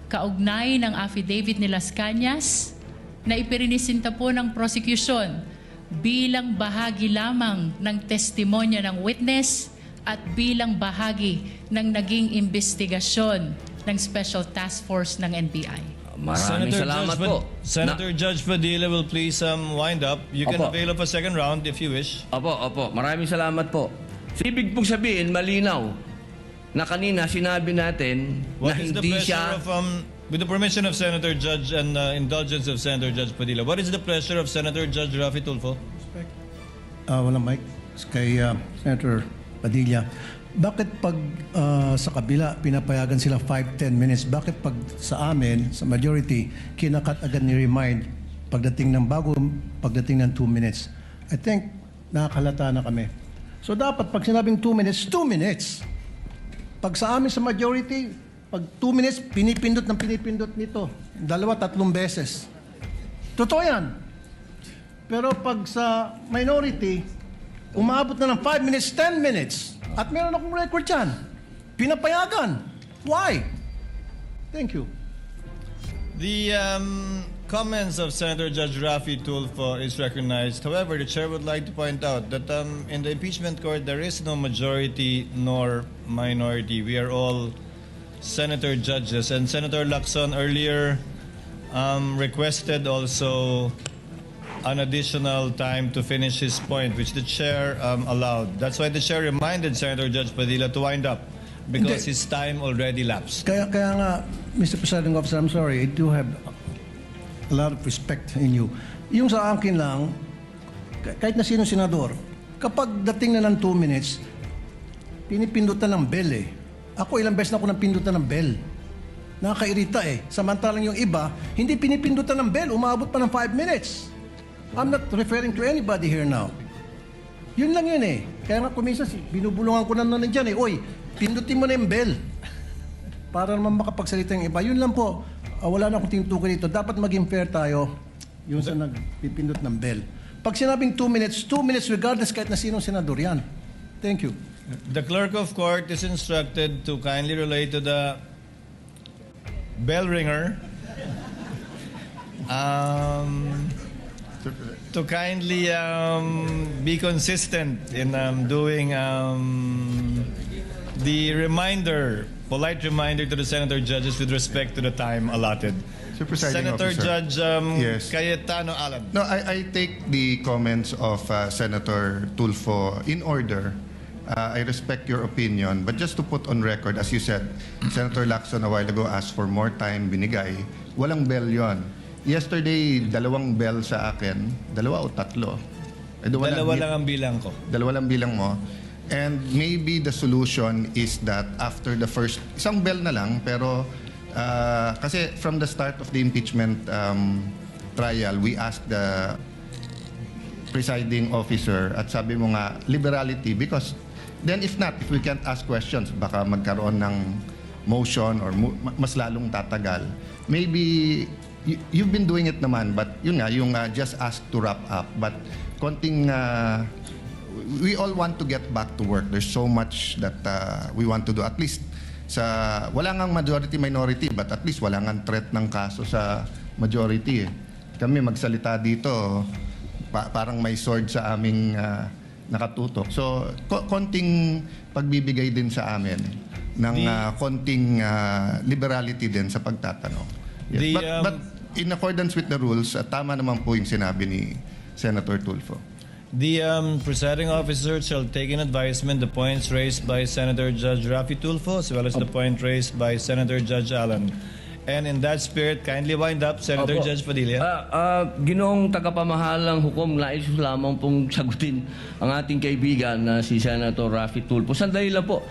kaugnay ng affidavit ni Las Cañas na ipirinisinta po ng prosecution bilang bahagi lamang ng testimonya ng witness at bilang bahagi ng naging investigasyon ng Special Task Force ng NBI. Maraming salamat po. Senator Judge Padilla will please wind up. You can Opo. avail of a second round if you wish. Opo. Maraming salamat po. So, ibig pong sabihin, malinaw na kanina sinabi natin What na is the hindi pleasure siya... of, with the permission of Senator Judge and indulgence of Senator Judge Padilla, what is the pleasure of Senator Judge Rafi Tulfo? Walang mic. Kay Senator Padilla. Bakit pag sa kabila pinapayagan sila 5-10 minutes, bakit pag sa amin, sa majority, kinakat agad ni remind pagdating ng 2 minutes? I think nakakalata na kami. So dapat pag sinabing 2 minutes, 2 minutes. Pag sa amin sa majority, pag 2 minutes, pinipindot nito. 2-3 beses. Totoo yan. Pero pag sa minority, umaabot na ng 5 minutes, 10 minutes. At meron akong record yan. Pinapayagan. Why? Thank you. The comments of Senator Judge Rafi Tulfo is recognized. However, the chair would like to point out that in the impeachment court, there is no majority nor minority. We are all senator judges. And Senator Lacson earlier requested also an additional time to finish his point, which the chair allowed. That's why the chair reminded Senator Judge Padilla to wind up, because his time already lapsed. Kaya nga, Mr. Presiding Officer, I'm sorry, I do have a lot of respect in you. Yung sa akin lang, kahit na sino senador, kapag dating na ng 2 minutes, pinipindutan ng bell eh. Ako ilang beses na ako nang pindutan ng bell. Nakakairita eh. Samantalang yung iba, hindi pinipindutan ng bell, umabot pa ng 5 minutes. I'm not referring to anybody here now. Yun lang yun eh. Kaya nga kuminsan, binubulungan ko na dyan eh. Oy, pindutin mo na yung bell. Para naman makapagsalita yung iba. Yun lang po. Wala na akong tinutukoy dito. Dapat maging fair tayo yung sa nagpipindot ng bell. Pag sinabing 2 minutes regardless kahit na sinong senador yan. Thank you. The clerk of court is instructed to kindly relate to the bell ringer to kindly be consistent in doing the polite reminder to the senator judges with respect to the time allotted. Senator Judge Yes. Cayetano Alan. No, I take the comments of Senator Tulfo in order. I respect your opinion, but just to put on record, as you said, Senator Lacson a while ago asked for more time, binigay. Walang bell yon. Yesterday, 2 bell sa akin. 2 o 3? Dalawa lang ang bilang ko. 2 lang bilang mo. And maybe the solution is that after the first, isang bell na lang, pero kasi from the start of the impeachment trial, we asked the presiding officer at sabi mo nga, liberality, because then if not, if we can't ask questions, baka magkaroon ng motion or mas lalong tatagal. Maybe you've been doing it naman, but yun nga, yung just ask to wrap up. But konting, we all want to get back to work. There's so much that we want to do. At least, wala ngang majority-minority, but at least wala ngang threat ng kaso sa majority. Kami magsalita dito, parang may sword sa aming nakatutok. So, konting pagbibigay din sa amin ng konting liberality din sa pagtatanong. Yes. But in accordance with the rules, tama naman po yung sinabi ni Senator Tulfo. The presiding officer shall take in advisement the points raised by Senator Judge Rafi Tulfo as well as the point raised by Senator Judge Allen. And in that spirit, kindly wind up, Senator Judge Padilla. Ginoong tagapamahalang hukom, nais lamang pong sagutin ang ating kaibigan na si Senator Rafi Tulfo. Sandali lang po.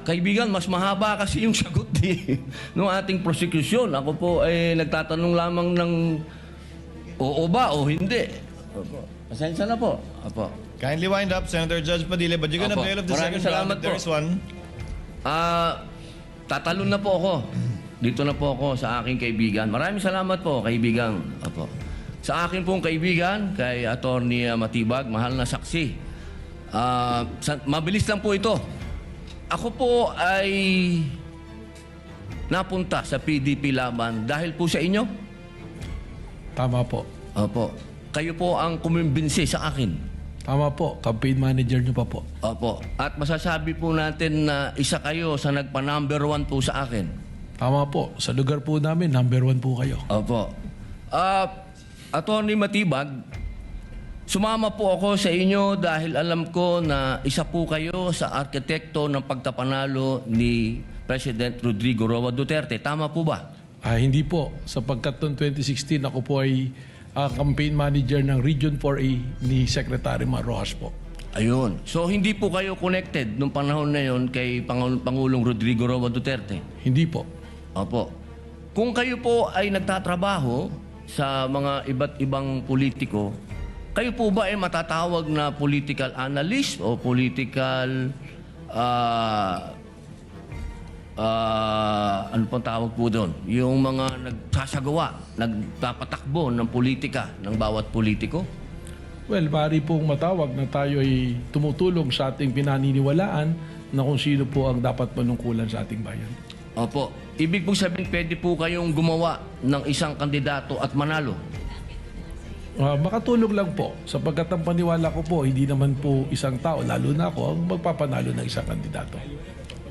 Kaibigan, mas mahaba kasi yung sagot ng ating prosecution. Ako po ay nagtatanong lamang ng oo ba o hindi. Pasensya na po. Apo. Kindly wind up, Senator Judge Padilla, but you're gonna bail of the second round if there is one. Tatalon na po ako. Dito na po ako sa aking kaibigan. Maraming salamat po, kaibigan. Apo. Sa akin pong kaibigan, kay Attorney Matibag, mahal na saksi. Mabilis lang po ito. Ako po ay napunta sa PDP Laban dahil po sa inyo. Tama po. Opo. Kayo po ang kumimbinsi sa akin. Tama po. Campaign manager niyo pa po. Opo. At masasabi po natin na isa kayo sa nagpa-number 1 po sa akin. Tama po. Sa lugar po namin, number 1 po kayo. Opo. Attorney Matibag, sumama po ako sa inyo dahil alam ko na isa po kayo sa arkitekto ng pagkapanalo ni President Rodrigo Roa Duterte. Tama po ba? Hindi po. Sapagkat noong 2016, ako po ay campaign manager ng Region 4A ni Secretary Mar Rojas po. Ayun. So hindi po kayo connected nung panahon na yon kay Pangulong Rodrigo Roa Duterte? Hindi po. Opo. Kung kayo po ay nagtatrabaho sa mga iba't ibang politiko, kayo po ba ay matatawag na political analyst o political ano pang tawag po doon? Yung mga nagsasagawa, nagpapatakbo ng politika ng bawat politiko? Well, maaari pong matawag na tayo ay tumutulong sa ating pinaniniwalaan na kung sino po ang dapat manungkulan sa ating bayan. Opo. Ibig pong sabihin, pwede po kayong gumawa ng isang kandidato at manalo? Makatulong lang po. Sapagkat ang paniwala ko po, hindi naman po isang tao, lalo na ako, ang magpapanalo ng isang kandidato.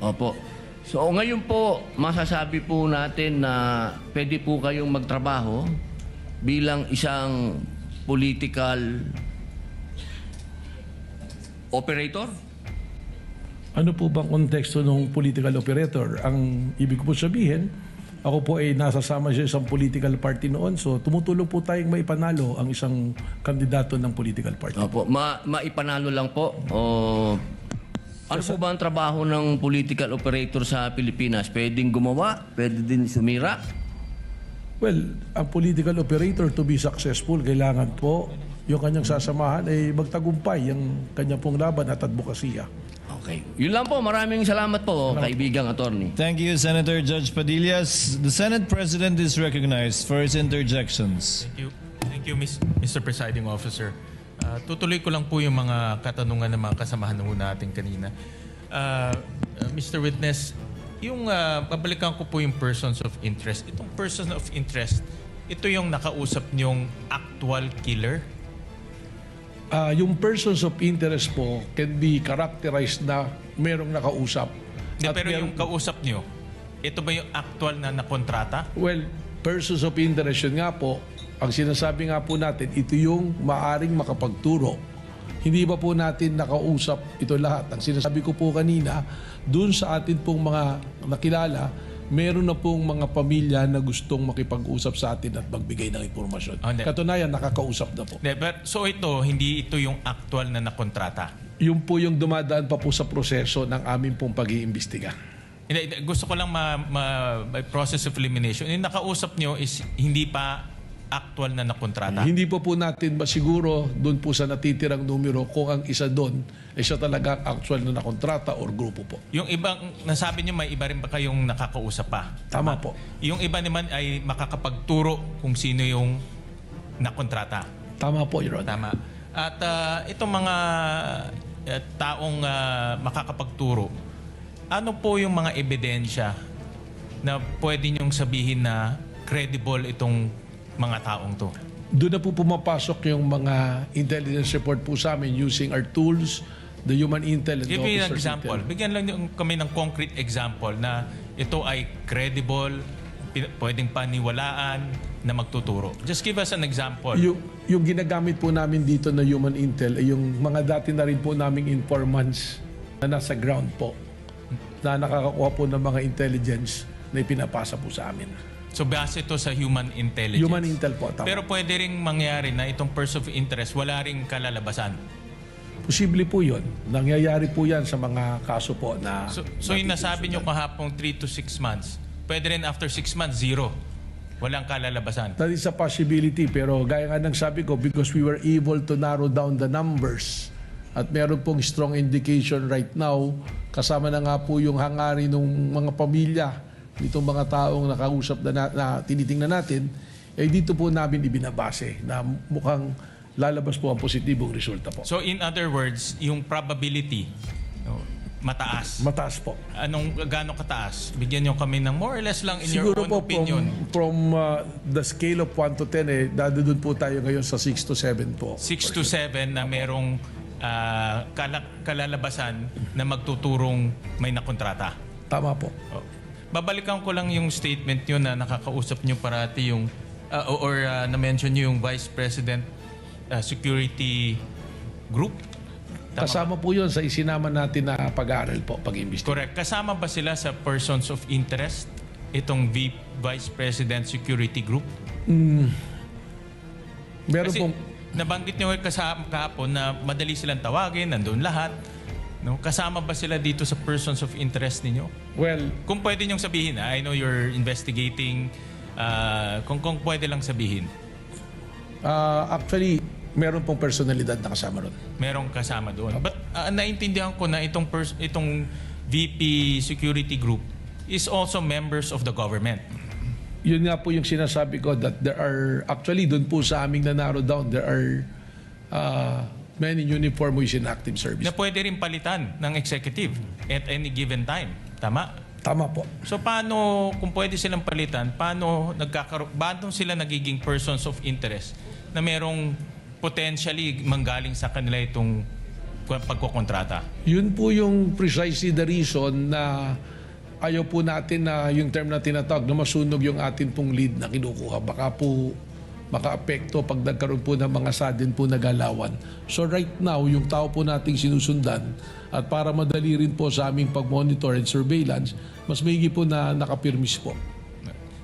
Opo. So ngayon po, masasabi po natin na pwede po kayong magtrabaho bilang isang political operator? Ano po bang konteksto ng political operator? Ang ibig ko po sabihin, ako po ay nasasama sa isang political party noon. So tumutulong po tayong maipanalo ang isang kandidato ng political party. Opo. Maipanalo lang po? O ano po ba ang trabaho ng political operator sa Pilipinas? Pwedeng gumawa? Pwede din sumira? Well, ang political operator to be successful, kailangan po yung kanyang sasamahan ay magtagumpay yung kanyang pong laban at advokasya. Okay. Yun lang po. Maraming salamat po, kaibigang attorney. Thank you, Senator Judge Padillas. The Senate President is recognized for his interjections. Thank you, Mr. Presiding Officer. Tutuloy ko lang po yung mga katanungan ng mga kasamahan natin kanina. Mr. Witness, yung babalikan ko po yung persons of interest. Itong person of interest, ito yung nakausap niyong actual killer? Yung persons of interest po can be characterized na merong nakausap. Pero yung kausap niyo, ito ba yung actual na nakontrata? Well, persons of interest yun nga po, ang sinasabi nga po natin, ito yung maaring makapagturo. Hindi ba po natin nakausap ito lahat? Ang sinasabi ko po kanina, dun sa atin pong mga nakilala, meron na pong mga pamilya na gustong makipag-usap sa atin at magbigay ng impormasyon. Katunayan, nakakausap na po. So hindi ito yung actual na nakontrata? Yun po yung dumadaan pa po sa proseso ng aming pong pag-iimbestiga. Gusto ko lang by process of elimination. Yung nakausap nyo is hindi pa actual na nakontrata? Hindi po natin masiguro doon po sa natitirang numero kung ang isa doon ay siya talaga actual na nakontrata or grupo po. Yung ibang, nasabi nyo may iba rin ba kayong nakakausap pa? Tama po. Yung iba naman ay makakapagturo kung sino yung nakontrata? Tama po, Your Honor. Tama. At itong mga taong makakapagturo, ano po yung mga ebidensya na pwede nyong sabihin na credible itong mga taong to? Doon na po pumapasok yung mga intelligence report po sa amin using our tools, the human intel and the Give me an officers' example. intel. Bigyan lang kami ng concrete example na ito ay credible, pwedeng paniwalaan na magtuturo. Just give us an example. Yung ginagamit po namin dito na human intel ay yung mga dati na rin po naming informants na nasa ground po, na nakakakuha po ng mga intelligence na ipinapasa po sa amin. So base ito sa human intelligence. Human intel po, tama. Pero pwede ring mangyari na itong person of interest wala ring kalalabasan. Posible po yun. Nangyayari po yan sa mga kaso po na... So yung nasabi nyo kahapong 3 to 6 months, pwede rin after 6 months, 0. Walang kalalabasan. That is a possibility, pero gaya nga ng sabi ko, because we were able to narrow down the numbers at meron pong strong indication right now, kasama na nga po yung hangarin ng mga pamilya itong mga taong nakausap na tinitingnan natin, eh dito po namin ibinabase na mukhang lalabas po ang positibong resulta po. So in other words, yung probability, mataas. Mataas po. Gaano kataas? Bigyan nyo kami ng more or less lang in Siguro your own po opinion. From the scale of 1 to 10, doon po tayo ngayon sa 6 to 7 po. 6 to 7 na merong kalalabasan na magtuturong may nakontrata. Tama po. Babalikan ko lang yung statement nyo na nakakausap nyo parati yung na-mention nyo yung Vice President Security Group. Tama Kasama po yun sa isinama natin na pag-aaral po, pag-imbestiga. Correct. Kasama ba sila sa persons of interest itong Vice President Security Group? Meron pong nabanggit niyo kahapon na madali silang tawagin, nandun lahat. No? Kasama ba sila dito sa persons of interest ninyo? Well, Kung pwede niyong sabihin, I know you're investigating, kung pwede lang sabihin, actually, meron pong personalidad na kasama ron. merong kasama doon. But naintindihan ko na itong VP Security Group is also members of the government. Yun nga po yung sinasabi ko that there are, actually doon po sa aming na-narrow down, there are many uniform who is in active service. Na pwede rin palitan ng executive at any given time. Tama? Tama po. So paano, kung pwede silang palitan, paano sila nagiging persons of interest na merong potentially manggaling sa kanila itong pagkokontrata? Yun po yung precisely the reason na ayaw po natin na yung term na tinatawag na masunog yung atin pong lead na kinukuha. Baka po maka-apekto pag nagkaroon po ng mga sudden po na galawan. So right now, yung tao po nating sinusundan at para madali rin po sa aming pag-monitor and surveillance, mas maigi po na nakapirmis po.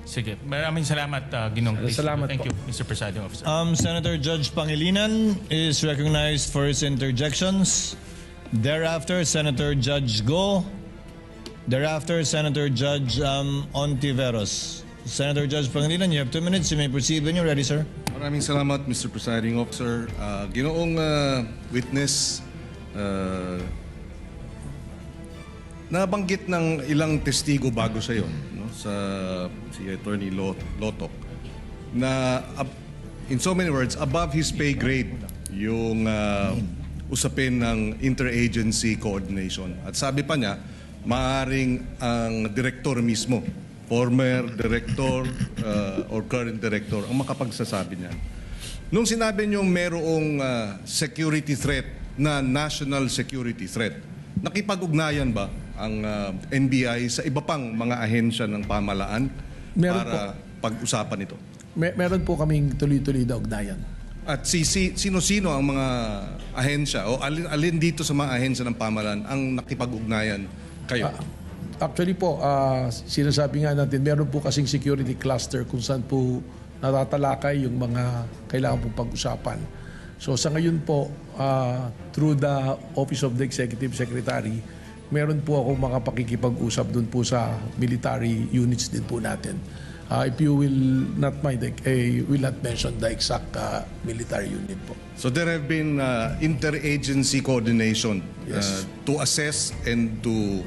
Sige. Maraming salamat, Ginong. Salamat Thank po. you, Mr. Presiding Officer. Senator Judge Pangilinan is recognized for his interjections. Thereafter, Senator Judge Go. Thereafter, Senator Judge Ontiveros. Senator Judge Pangilinan, you have 2 minutes. You may proceed when you're ready, sir. Maraming salamat, Mr. Presiding Officer. Ginoong witness, nabanggit ng ilang testigo bago sa iyo, no? Si Attorney Lotok, na in so many words, above his pay grade yung usapin ng interagency coordination. At sabi pa niya, maaaring ang direktor mismo, former director or current director, ang makapagsasabi niyan. Nung sinabi niyo merong security threat na national security threat, nakipag-ugnayan ba ang NBI sa iba pang mga ahensya ng pamahalaan para pag-usapan ito? Meron po kaming tuloy-tuloy na ugnayan. At sino-sino ang mga ahensya o alin dito sa mga ahensya ng pamahalaan ang nakipag-ugnayan kayo? Actually po, sinasabi nga natin, meron po kasing security cluster kung saan po natatalakay yung mga kailangan pong pag-usapan. So sa ngayon po, through the Office of the Executive Secretary, meron po ako mga pakikipag-usap dun po sa military units din po natin. If you will not mind, I will not mention the exact military unit po. So there have been interagency coordination Yes. to assess and to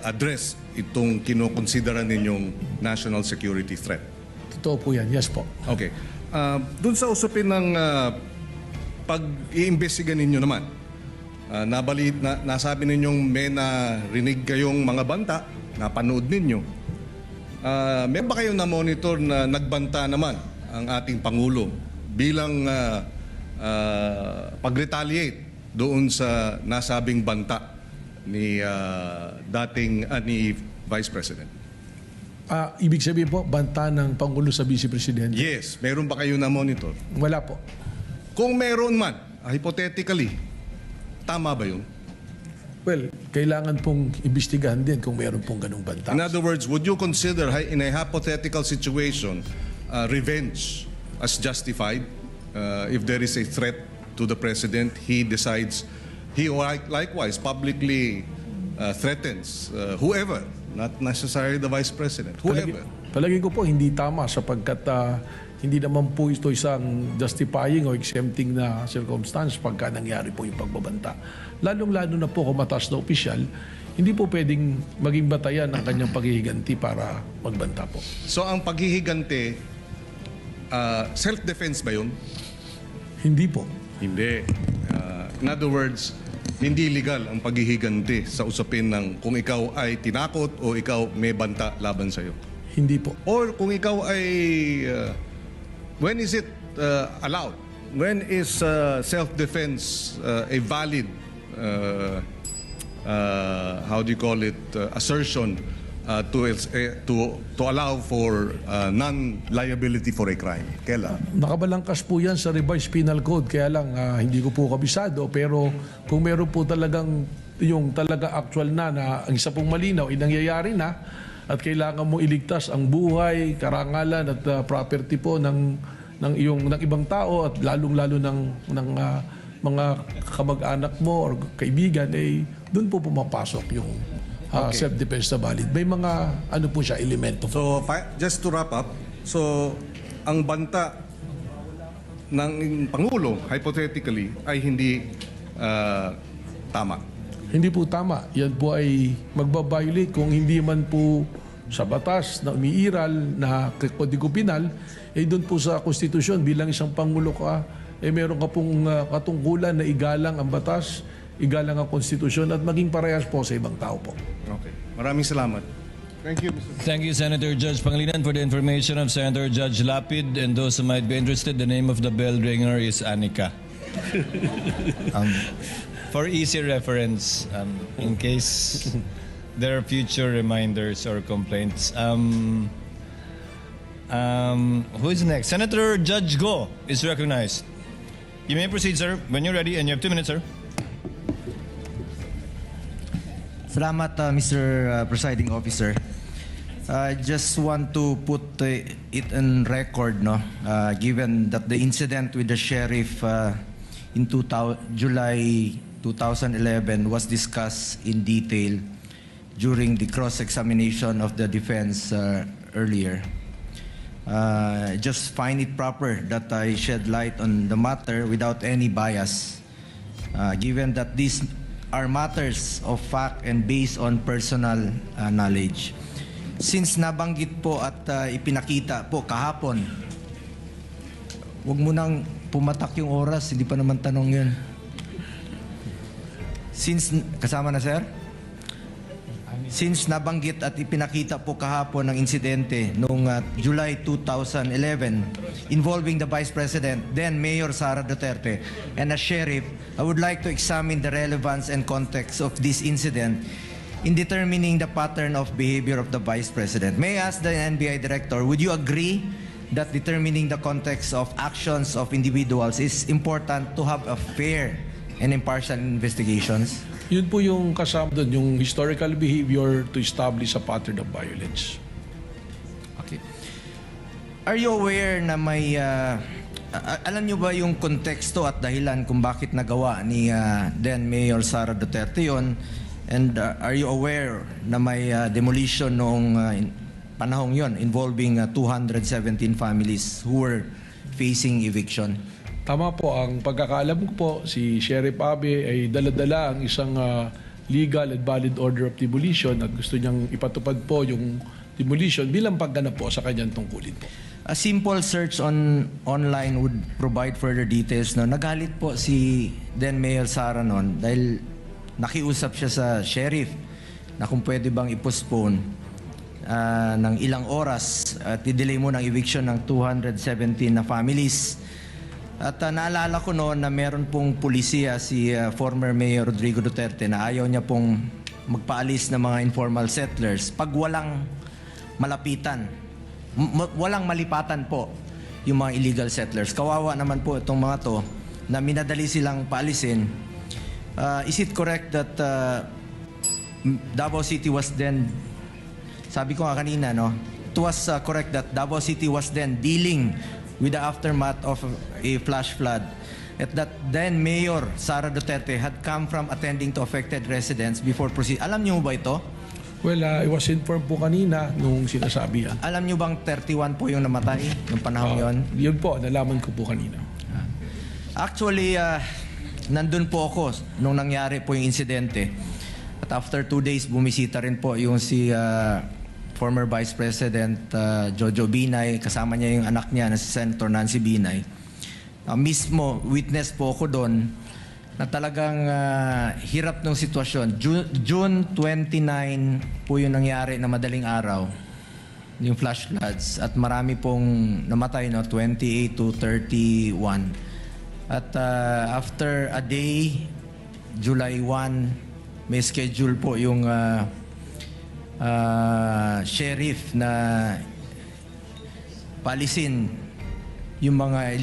address itong kinokonsidera ninyong national security threat. Totoo po yan, yes po. Okay. Doon sa usapin ng pag-iimbestiga ninyo naman, nasabi ninyong may narinig kayong mga banta, napanood ninyo. May ba kayong na-monitor na nagbanta naman ang ating Pangulo bilang pag-retaliate doon sa nasabing banta ni ni Vice President? Ibig sabihin po, banta ng Pangulo sa Vice Presidente? Yes. Meron ba kayo na-monitor? Wala po. Kung meron man, hypothetically, tama ba yun? Well, kailangan pong imbestigahan din kung meron pong ganung banta. In other words, would you consider in a hypothetical situation revenge as justified if there is a threat to the President, he decides, he likewise publicly threatens whoever, not necessarily the Vice President, whoever. Palagi ko po hindi tama sapagkat hindi naman po ito isang justifying o exempting na circumstance pagka nangyari po yung pagbabanta. Lalong-lalo na po kung mataas na opisyal, hindi po pwedeng maging batayan ang kanyang paghihiganti para magbanta po. So ang paghihiganti, self-defense ba yun? Hindi po. Hindi. In other words, hindi legal ang paghihiganti sa usapin ng kung ikaw ay tinakot o ikaw may banta laban sa'yo. Hindi po. Or kung ikaw ay, when is it allowed? When is self-defense a valid, how do you call it, assertion to allow for non-liability for a crime? Kailan? Nakabalangkas po yan sa revised penal code, kaya lang hindi ko po kabisado, pero kung meron po talagang yung talaga actual na ang isa pong malinaw, nangyayari na at kailangan mo iligtas ang buhay, karangalan at property po ng ng ibang tao at lalong-lalo ng mga kamag-anak mo or kaibigan, doon po pumapasok yung self-defense na valid. May mga po siya, elemento. So, just to wrap up, so ang banta ng Pangulo, hypothetically, ay hindi tama. Hindi po tama. Yan po ay magbabiolate kung hindi man po sa batas na umiiral na Kodigo Penal, doon po sa konstitusyon bilang isang Pangulo ka, meron ka pong katungkulan na igalang ang batas, igalang ang konstitusyon at maging parehas po sa ibang tao po. Okay. Maraming salamat. Thank you, Mr. Thank you, Senator Judge Pangilinan, for the information of Senator Judge Lapid. And those who might be interested, the name of the bell ringer is Anika. For easy reference, in case there are future reminders or complaints. Who is next? Senator Judge Go is recognized. You may proceed, sir, when you're ready, and you have 2 minutes, sir. Salamat, Mr. Presiding Officer. I just want to put it on record, given that the incident with the sheriff in July 2011 was discussed in detail during the cross-examination of the defense earlier. Just find it proper that I shed light on the matter without any bias, given that these are matters of fact and based on personal knowledge. Since nabanggit po at ipinakita po kahapon, huwag mo nang pumatak yung oras, hindi pa naman tanong yun. Kasama na, sir? Since nabanggit at ipinakita po kahapon ng insidente noong July 2011 involving the Vice President, then Mayor Sara Duterte, and a sheriff, I would like to examine the relevance and context of this incident in determining the pattern of behavior of the Vice President. May I ask the NBI Director, would you agree that determining the context of actions of individuals is important to have a fair and impartial investigations? Yun po yung kasama doon, yung historical behavior to establish a pattern of violence. Okay. Are you aware na may... alam nyo ba yung konteksto at dahilan kung bakit nagawa ni then Mayor Sara Duterte yun? And are you aware na may demolition noong panahong yon involving 217 families who were facing eviction? Tama po, ang pagkakaalam ko po, si Sheriff Abe ay dala-dala ang isang legal and valid order of demolition at gusto niyang ipatupad po yung demolition bilang pagganap po sa kanyang tungkulin po. A simple search online would provide further details. No? Nagalit po si then Mayor Sara noon dahil nakiusap siya sa sheriff na kung pwede bang i-postpone ng ilang oras at i-delay mo ng eviction ng 217 na families. At naalala ko noon na meron pong pulisiya si former Mayor Rodrigo Duterte na ayaw niya pong magpaalis ng mga informal settlers pag walang malapitan, walang malipatan po yung mga illegal settlers. Kawawa naman po itong mga to na minadali silang paalisin. Is it correct that Davao City was then, sabi ko nga kanina, no? It was correct that Davao City was then dealing with the aftermath of a flash flood. At that then Mayor Sara Duterte had come from attending to affected residents before proceed. Alam niyo ba ito? Well, I was informed po kanina nung sinasabi yan. Alam niyo bang 31 po yung namatay nung panahon yon? Yun po, nalaman ko po kanina. Actually, nandun po ako nung nangyari po yung insidente. At after 2 days, bumisita rin po yung si former Vice President Jojo Binay, kasama niya yung anak niya na si Senator Nancy Binay. Mismo, witness po ako doon na talagang hirap ng sitwasyon. June 29 po yung nangyari na madaling araw, yung flash floods, at marami pong namatay, 28 to 31. At after a day, July 1, may schedule po yung sheriff na palisin yung mga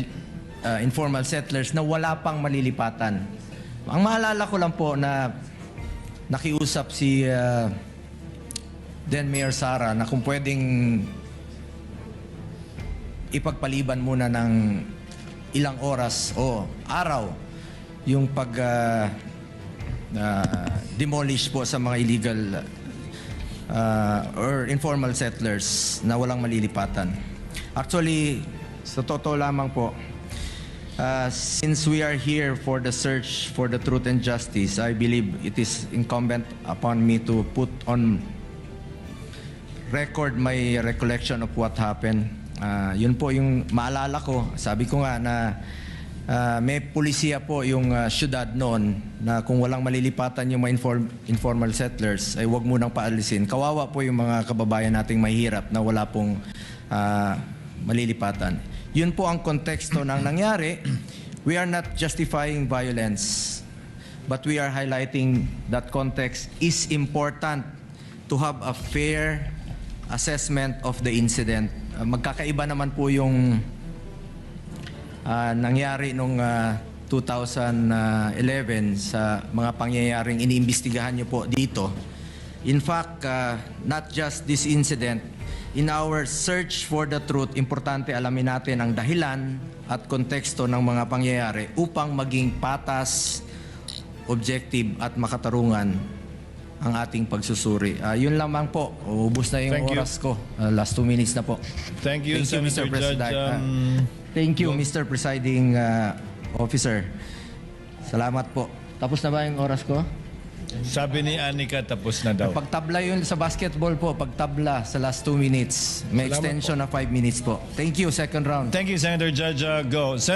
informal settlers na wala pang malilipatan. Ang maalala ko lang po na nakiusap si then Mayor Sara na kung pwedeng ipagpaliban muna ng ilang oras o araw yung demolish po sa mga illegal or informal settlers na walang malilipatan. Actually, sa totoo lamang po, since we are here for the search for the truth and justice, I believe it is incumbent upon me to put on record my recollection of what happened. Yun po yung maalala ko. Sabi ko nga na may pulisiya po yung syudad noon na kung walang malilipatan yung mga informal settlers ay huwag munang paalisin. Kawawa po yung mga kababayan nating mahirap na wala pong malilipatan. Yun po ang konteksto ng nangyari. We are not justifying violence, but we are highlighting that context is important to have a fair assessment of the incident. Magkakaiba naman po yung nangyari nung 2011 sa mga pangyayaring iniimbestigahan niyo po dito. In fact, not just this incident, in our search for the truth, importante alamin natin ang dahilan at konteksto ng mga pangyayari upang maging patas, objective at makatarungan ang ating pagsusuri. Yun lamang po. Ubus na yung Thank you. oras ko. Last 2 minutes na po. Thank you, Senator Judge. Thank you, Mr. Presiding Officer. Salamat po. Tapos na ba yung oras ko? Sabi ni Anika, tapos na daw. Pagtabla yun sa basketball po, pagtabla sa last 2 minutes. May extension na 5 minutes po. Thank you, second round. Thank you, Senator Judge. Go. Senator